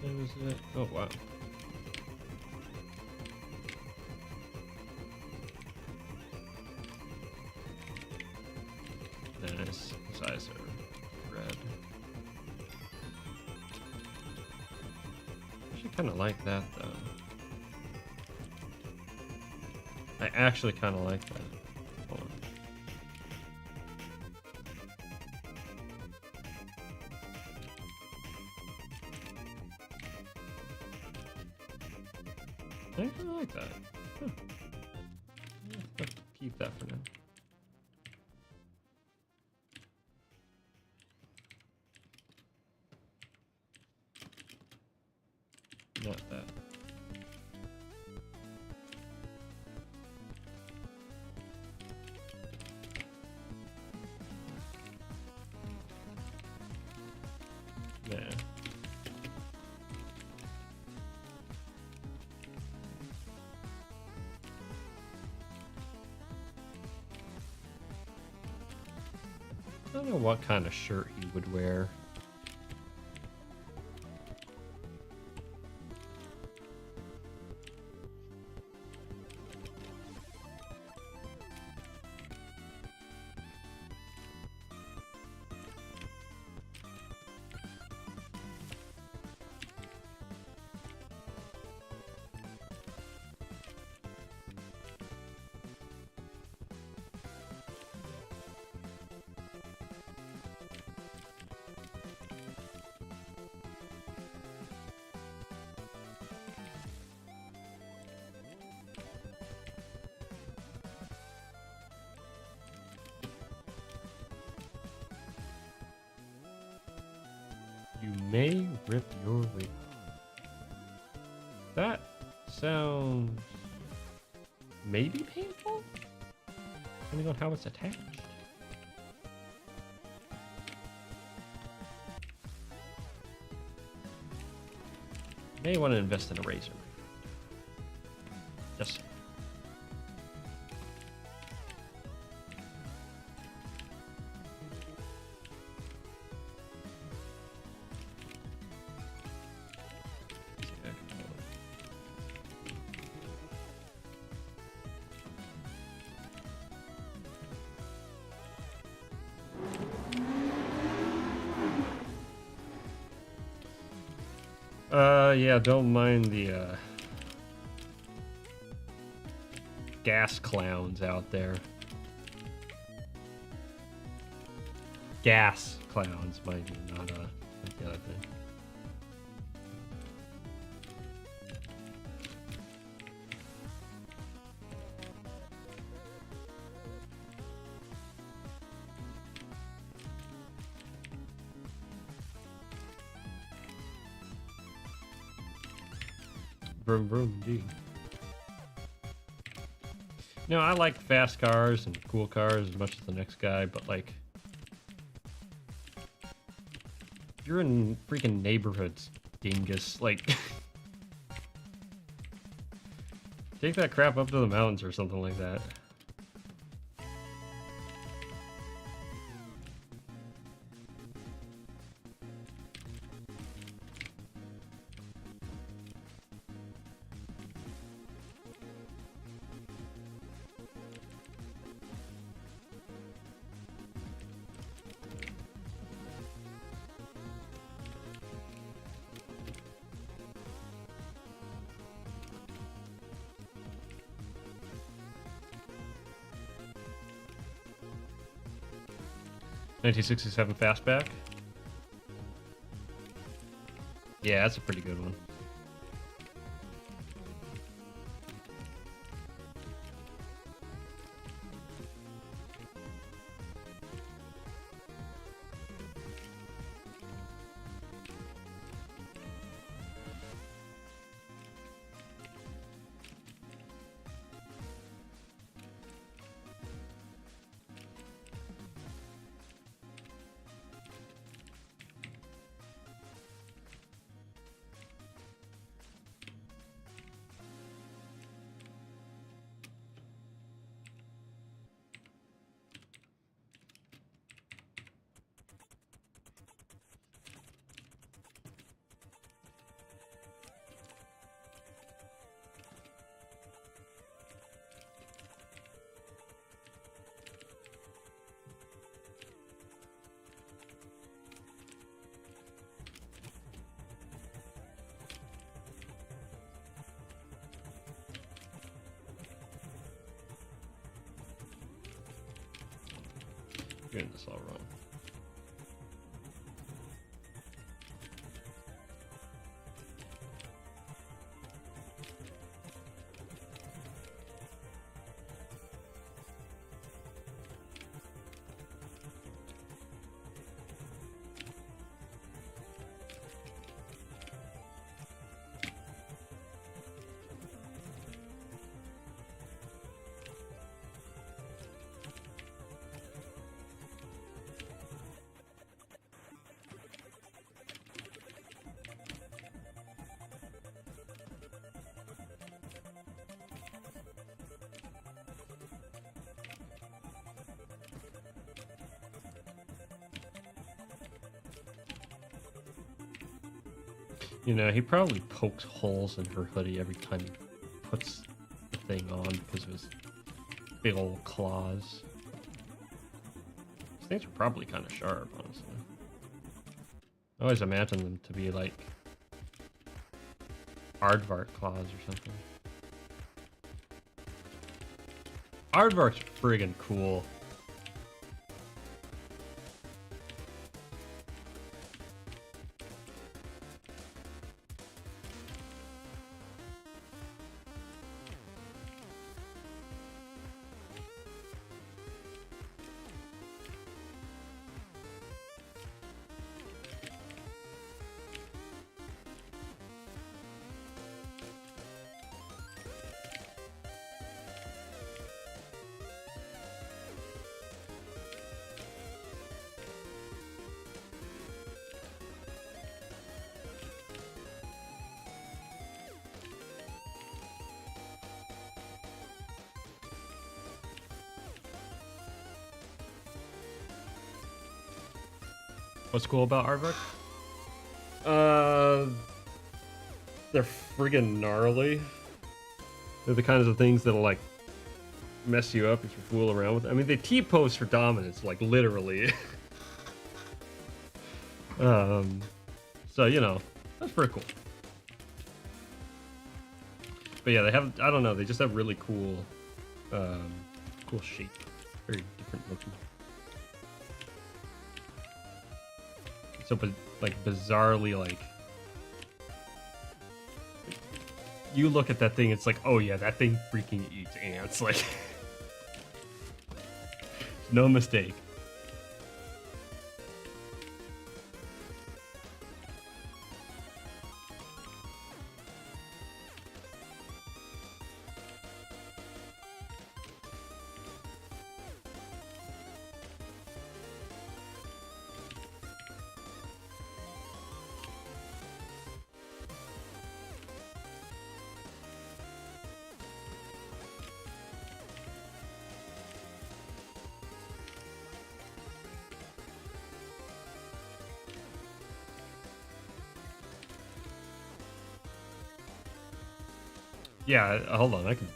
That was it. Oh, wow. Nice. His eyes are red. I actually kind of like that, though. I actually kind of like that. Hold on. I kind of like that. Huh. Yeah, keep that for now. Not that. Yeah. I don't know what kind of shirt he would wear. You may rip your wig. That sounds maybe painful, depending on how it's attached. May want to invest in a razor. Just saying. Yeah, don't mind the gas clowns out there. Gas clowns, mind you, not the other thing. Vroom vroom, indeed. No, I like fast cars and cool cars as much as the next guy, but like, you're in freaking neighborhoods, dingus. Like, take that crap up to the mountains or something like that. $1967 fastback. Yeah, that's a pretty good one. Getting this all wrong. You know, he probably pokes holes in her hoodie every time he puts the thing on because of his big old claws. These things are probably kind of sharp, honestly. I always imagine them to be like aardvark claws or something. Aardvark's friggin' cool. What's cool about aardvark? They're friggin' gnarly. They're the kinds of things that'll like mess you up if you fool around with. I mean, they T-pose for dominance, like literally. So you know, that's pretty cool. But yeah, they have. I don't know. They just have really cool, cool shape. Very different looking. So, but like bizarrely, like you look at that thing, it's like, oh yeah, that thing freaking eats ants. Like, no mistake. Yeah, hold on, I can.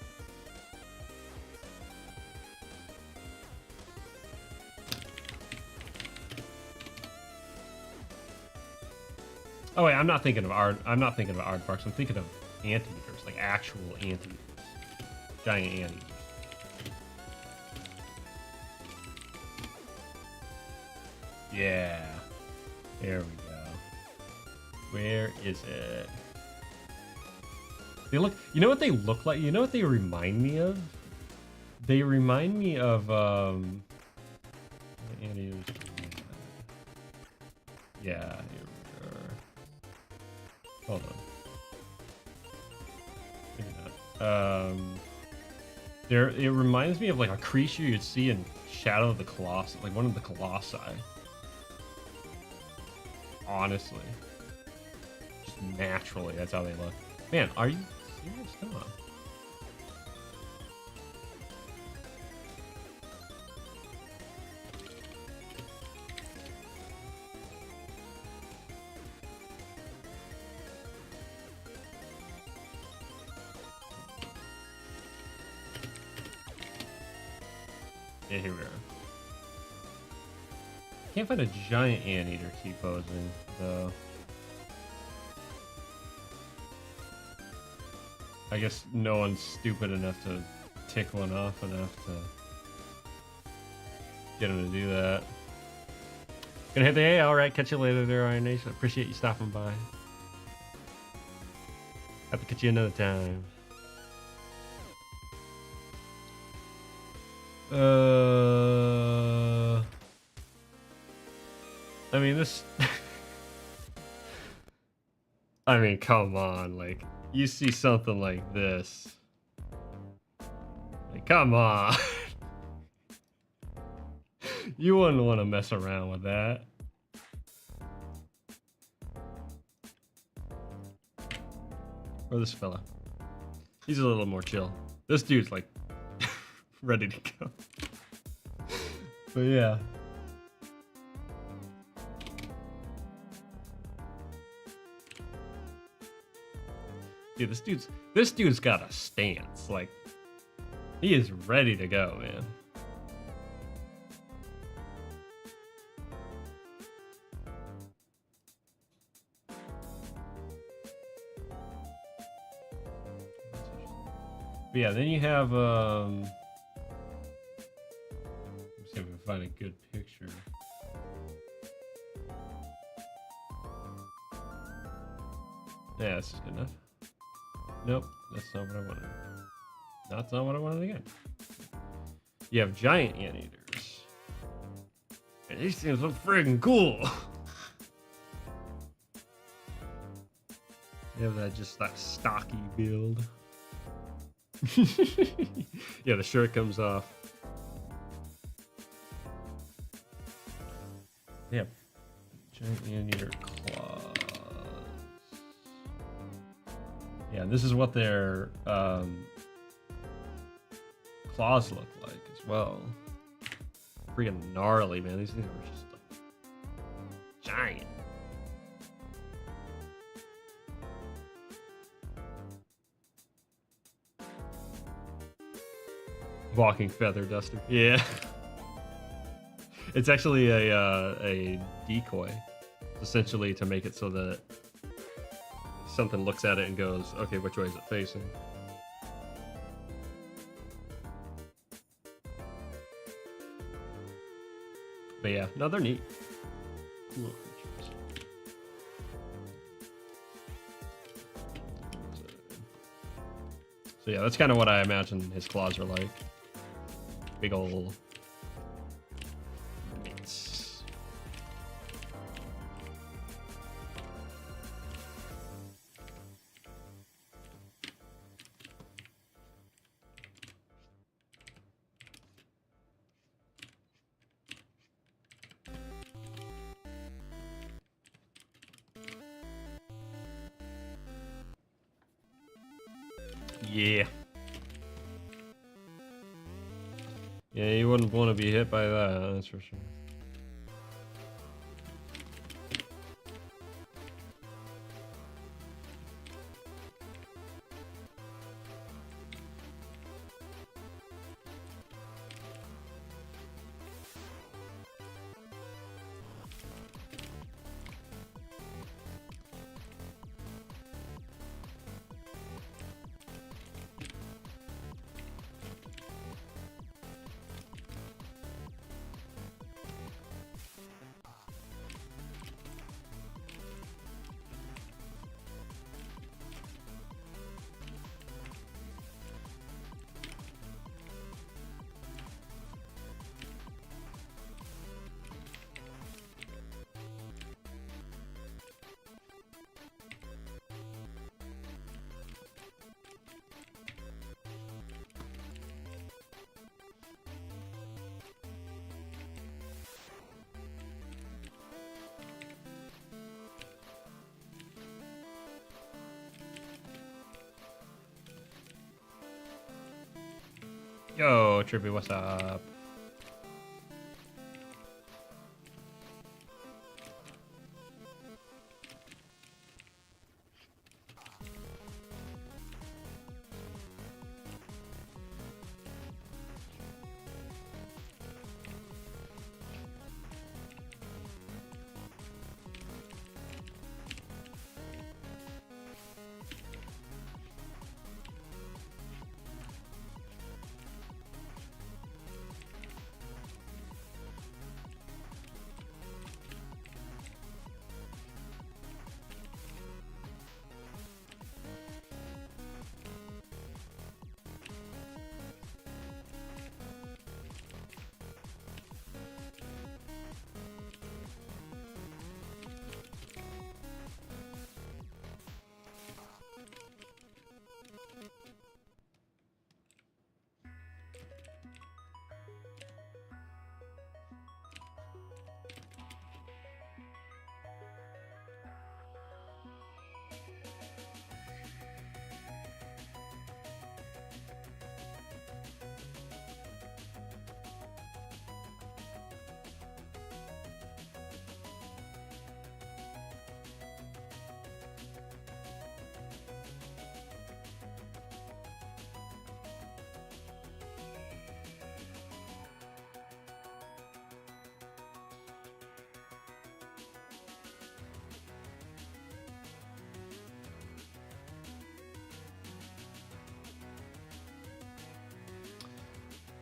Oh wait, I'm not thinking of aardvarks. I'm thinking of anteaters, like actual anteaters, giant anteaters. Yeah, there we go. Where is it? They look. You know what they look like? You know what they remind me of? They remind me of anteaters. Yeah. Here we are. Hold on. Maybe not. There. It reminds me of like a creature you'd see in Shadow of the Colossus, like one of the Colossi. Honestly, just naturally, that's how they look. Man, are you serious? Come on. Yeah, here we are. Can't find a giant anteater T-posing, though. I guess no one's stupid enough to tick one off enough to Get him to do that. Gonna hit the A. All right, catch you later there, Iron Nation. Appreciate you stopping by. Have to catch you another time. I mean this. I mean, come on, like you see something like this. Like, come on. You wouldn't want to mess around with that. Or this fella. He's a little more chill. This dude's like ready to go. But yeah. Dude, this dude's got a stance. Like, he is ready to go, man. But yeah, then you have let's see if I can find a good picture. Yeah, this is good enough. Nope, that's not what I wanted. That's not what I wanted again. You have giant anteaters. And these things look friggin' cool. You have that stocky build. Yeah, the shirt comes off. Yeah, giant anteater claws. Yeah, this is what their claws look like as well. Freaking gnarly, man. These things are just like giant. Walking feather duster. Yeah. It's actually a decoy, essentially to make it so that something looks at it and goes, okay, which way is it facing? But yeah, no, they're neat. Cool little creatures. So yeah, that's kind of what I imagine his claws are like. Big ol' mitts. Yeah. Yeah, you wouldn't want to be hit by that, that's for sure. Yo, Trippy, what's up?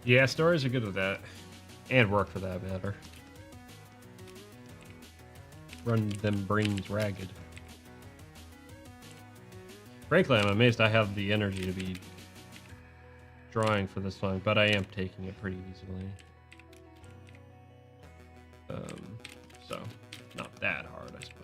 Yeah, stories are good with that. And work for that matter. Run them brains ragged. Frankly, I'm amazed I have the energy to be drawing for this one, but I am taking it pretty easily. So, not that hard, I suppose.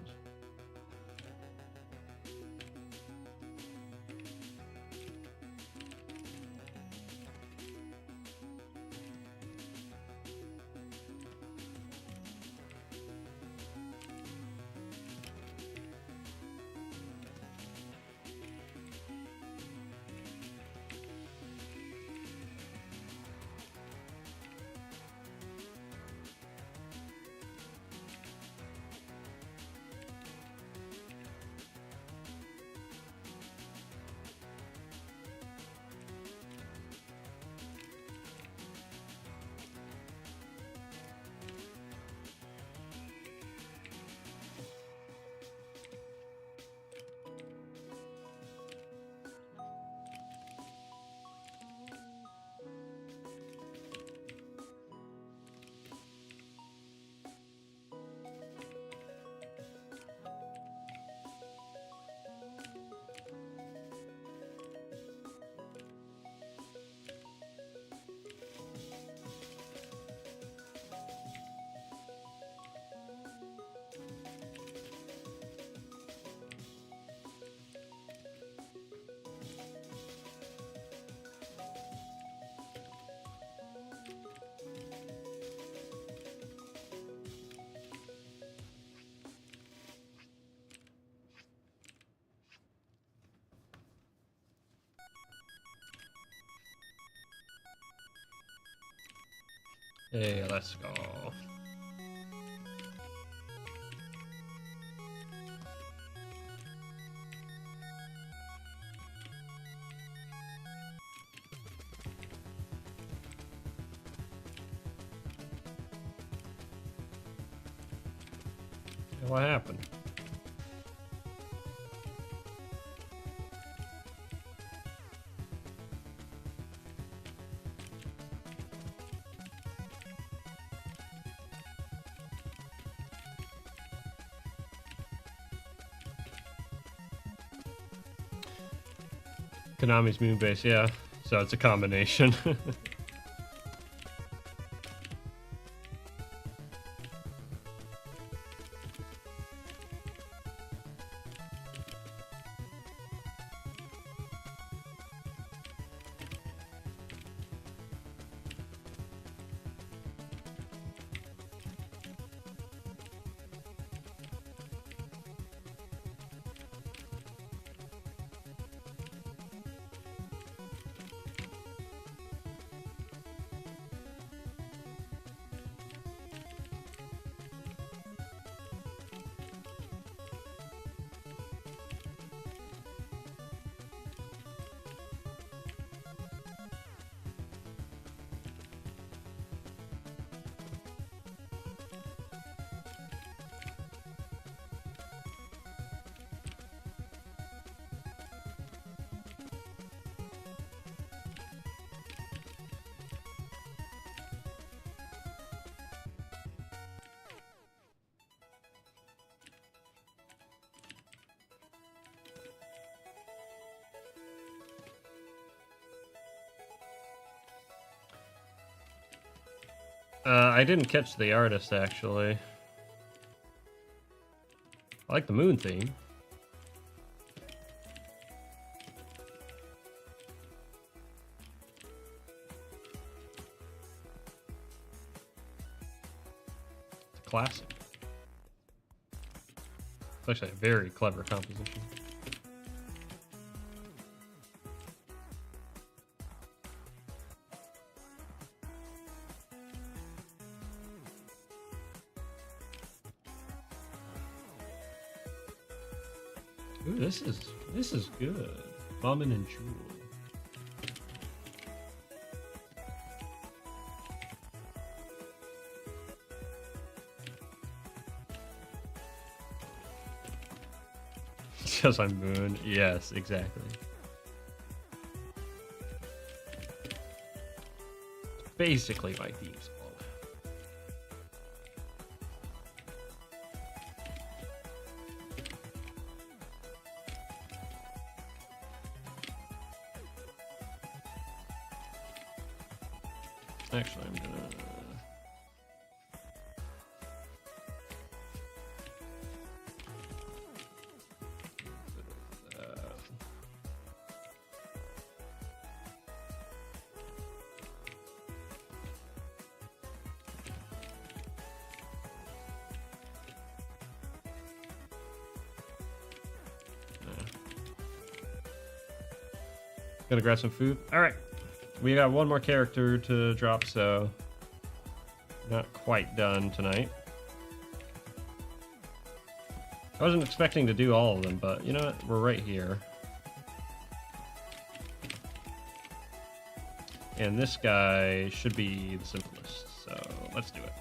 Hey, let's go. What happened? Konami's Moonbase, yeah. So it's a combination. I didn't catch the artist, actually. I like the moon theme. It's a classic. It's actually a very clever composition. Ooh, this is good. Almond and Jewel. Because I'm Moon. Yes, exactly. basically my theme song. Actually, I'm gonna... Gonna grab some food. All right, we got one more character to drop, so not quite done tonight. I wasn't expecting to do all of them, but you know what? We're right here. And this guy should be the simplest, so let's do it.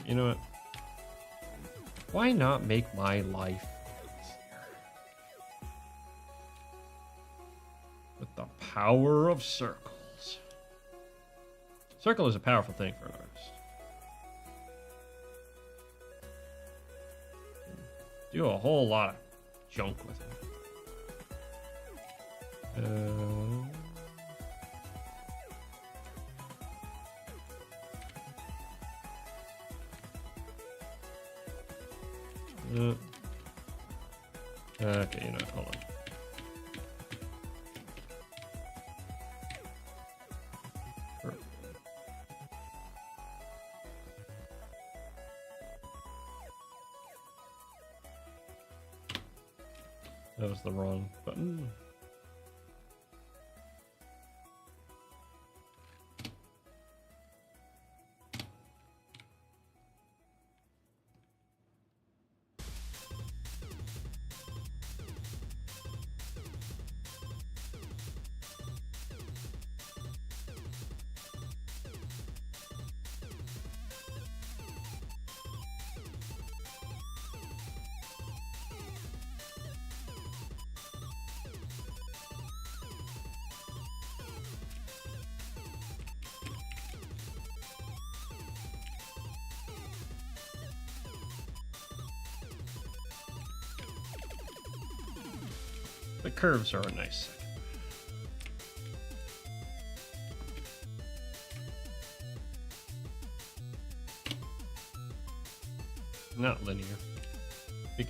You know what? Why not make my life easier? With the power of circles. Circle is a powerful thing for an artist. Do a whole lot of junk with it. Okay, you know what, hold on. That was the wrong button. The curves are a nice second. Not linear. Big.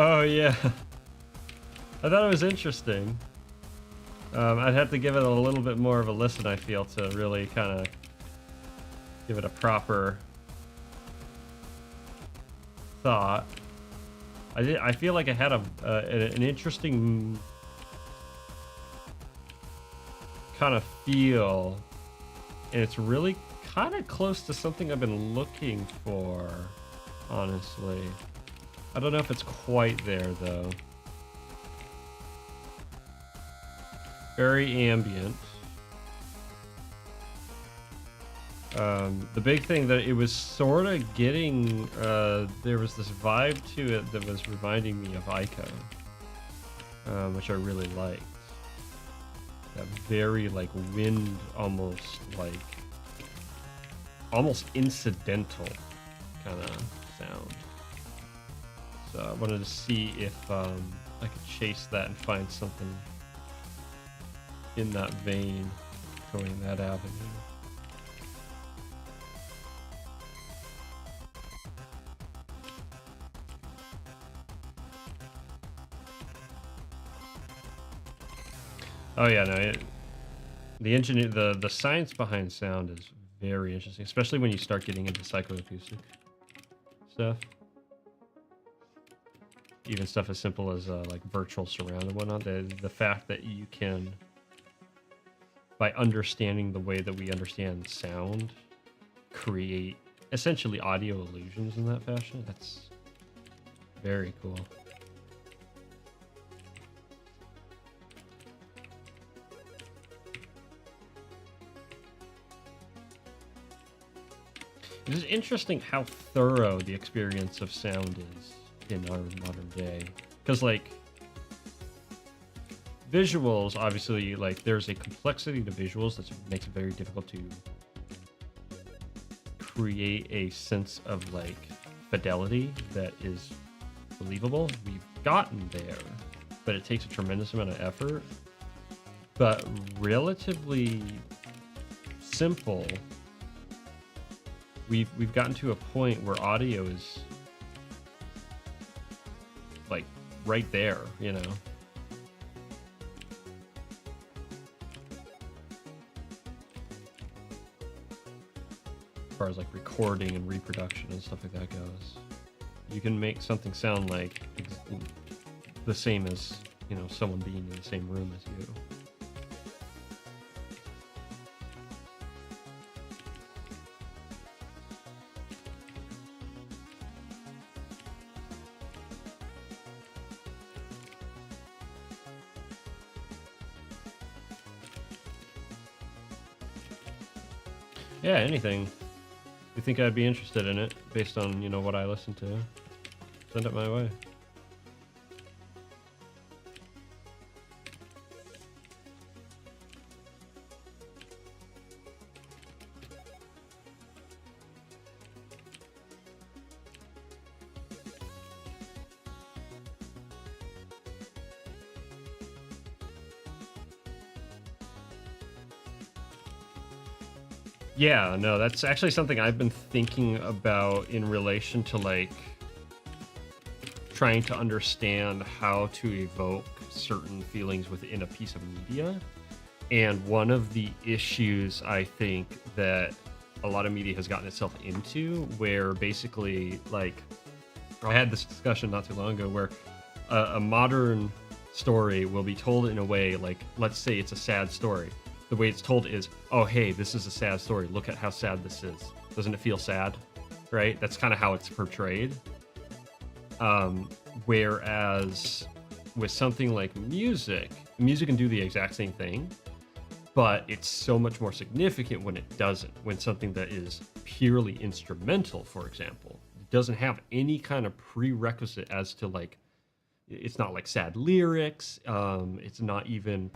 Oh yeah, I thought it was interesting. I'd have to give it a little bit more of a listen, I feel, to really kind of give it a proper thought. I feel like I had an interesting kind of feel, and it's really kind of close to something I've been looking for, honestly. I don't know if it's quite there though. Very ambient. The big thing that it was sort of getting, there was this vibe to it that was reminding me of Ico, which I really liked. That very like wind, almost incidental kind of sound. So I wanted to see if I could chase that and find something in that vein, going that avenue. Oh yeah, no, the science behind sound is very interesting, especially when you start getting into psychoacoustic stuff. Even stuff as simple as like virtual surround and whatnot. The fact that you can, by understanding the way that we understand sound, create essentially audio illusions in that fashion. That's very cool. It is interesting how thorough the experience of sound is in our modern day. Because, like, visuals, obviously, like, there's a complexity to visuals that makes it very difficult to create a sense of, like, fidelity that is believable. We've gotten there, but it takes a tremendous amount of effort. But relatively simple. We've gotten to a point where audio is like right there, you know. As far as like recording and reproduction and stuff like that goes, you can make something sound like the same as, you know, someone being in the same room as you. Yeah, anything. You think I'd be interested in it based on, you know, what I listen to? Send it my way. Yeah, no, that's actually something I've been thinking about in relation to like trying to understand how to evoke certain feelings within a piece of media. And one of the issues I think that a lot of media has gotten itself into, where basically, like, I had this discussion not too long ago where a modern story will be told in a way, like, let's say it's a sad story. The way it's told is, oh, hey, this is a sad story. Look at how sad this is. Doesn't it feel sad? Right? That's kind of how it's portrayed. Whereas with something like music can do the exact same thing, but it's so much more significant when it doesn't. When something that is purely instrumental, for example, doesn't have any kind of prerequisite as to, like, it's not like sad lyrics. It's not even,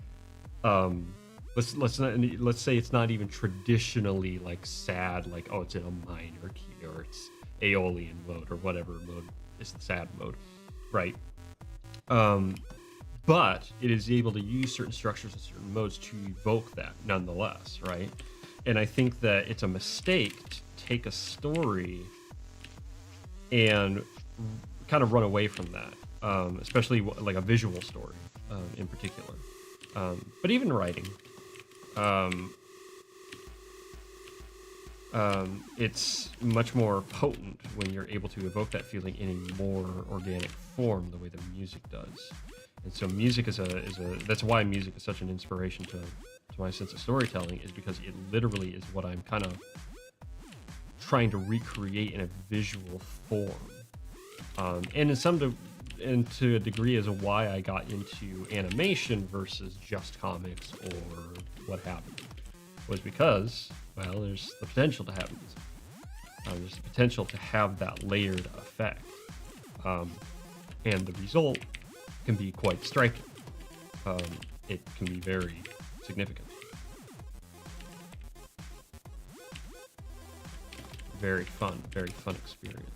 let's say it's not even traditionally like sad, like, oh, it's in a minor key or it's Aeolian mode or whatever mode is the sad mode, right? But it is able to use certain structures and certain modes to evoke that nonetheless, right? And I think that it's a mistake to take a story and kind of run away from that. especially like a visual story in particular. But even writing, it's much more potent when you're able to evoke that feeling in a more organic form, the way that music does. And so music is a that's why music is such an inspiration to my sense of storytelling, is because it literally is what I'm kind of trying to recreate in a visual form. And and to a degree is why I got into animation versus just comics or what have you, was because, well, there's the potential to have there's the potential to have that layered effect, and the result can be quite striking. It can be very significant. Very fun experience.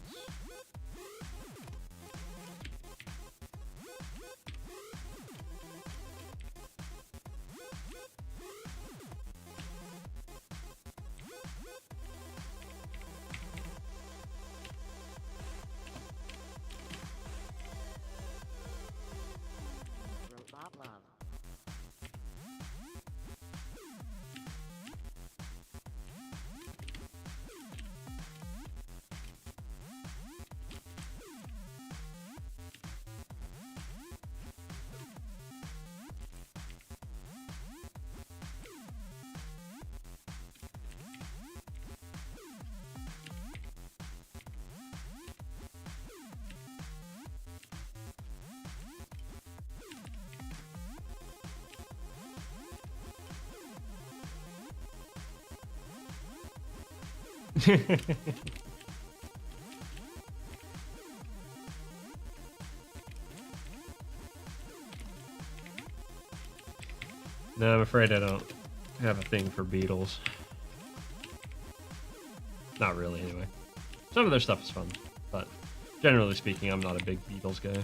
Robot love. No, I'm afraid I don't have a thing for Beatles. Not really, anyway. Some of their stuff is fun, but generally speaking, I'm not a big Beatles guy.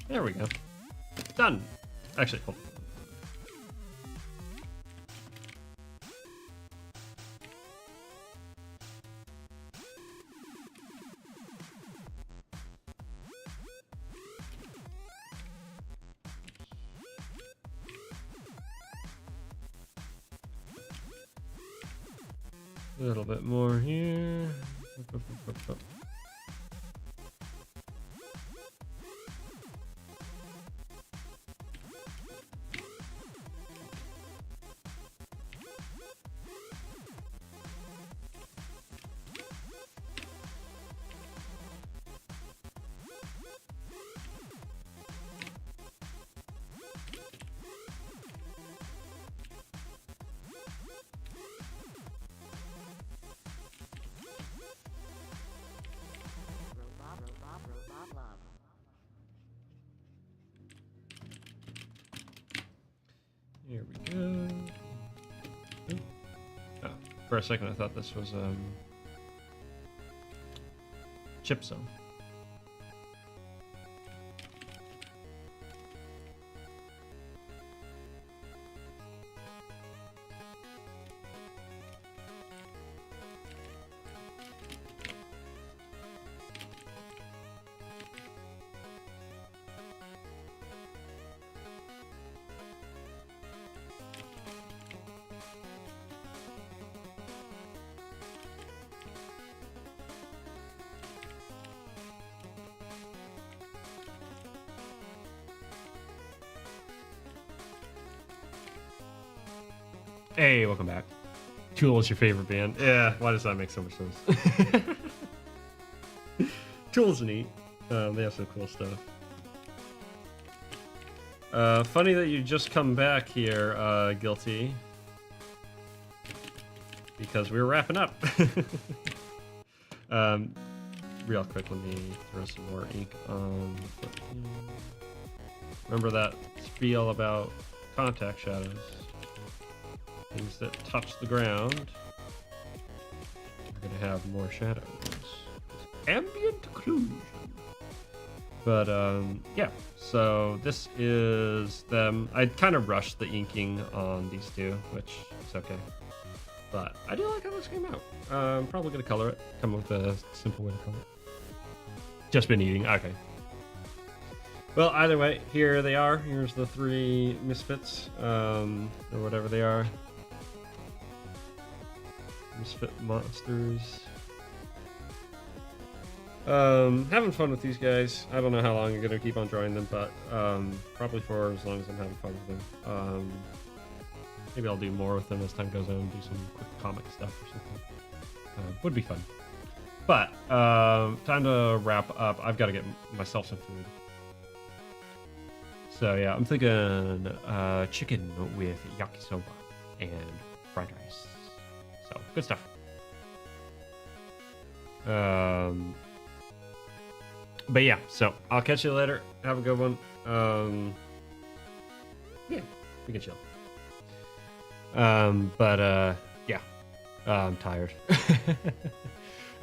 There we go. Done. Actually, hold on. A little bit more here. Robot love. Here we go. Oh, for a second I thought this was chip zone. Hey, welcome back. Tool is your favorite band. Yeah, why does that make so much sense? Tool's neat. They have some cool stuff. Funny that you just come back here, Guilty. Because we were wrapping up. Real quick, let me throw some more ink on. Remember that spiel about contact shadows? Things that touch the ground are going to have more shadows. Ambient occlusion. But yeah, so this is them. I kind of rushed the inking on these two, which is okay. But I do like how this came out. I'm probably going to color it. Come up with a simple way to color it. Just been eating. Okay. Well, either way, here they are. Here's the three misfits, or whatever they are. Misfit monsters. Having fun with these guys. I don't know how long I'm gonna keep on drawing them, but probably for as long as I'm having fun with them. Maybe I'll do more with them as time goes on, do some quick comic stuff or something. Would be fun. But time to wrap up. I've got to get myself some food. So yeah, I'm thinking chicken with yakisoba and fried rice. So good stuff. But yeah, so I'll catch you later. Have a good one. Yeah, we can chill. Yeah, I'm tired.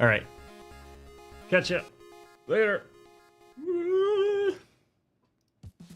All right, catch ya later.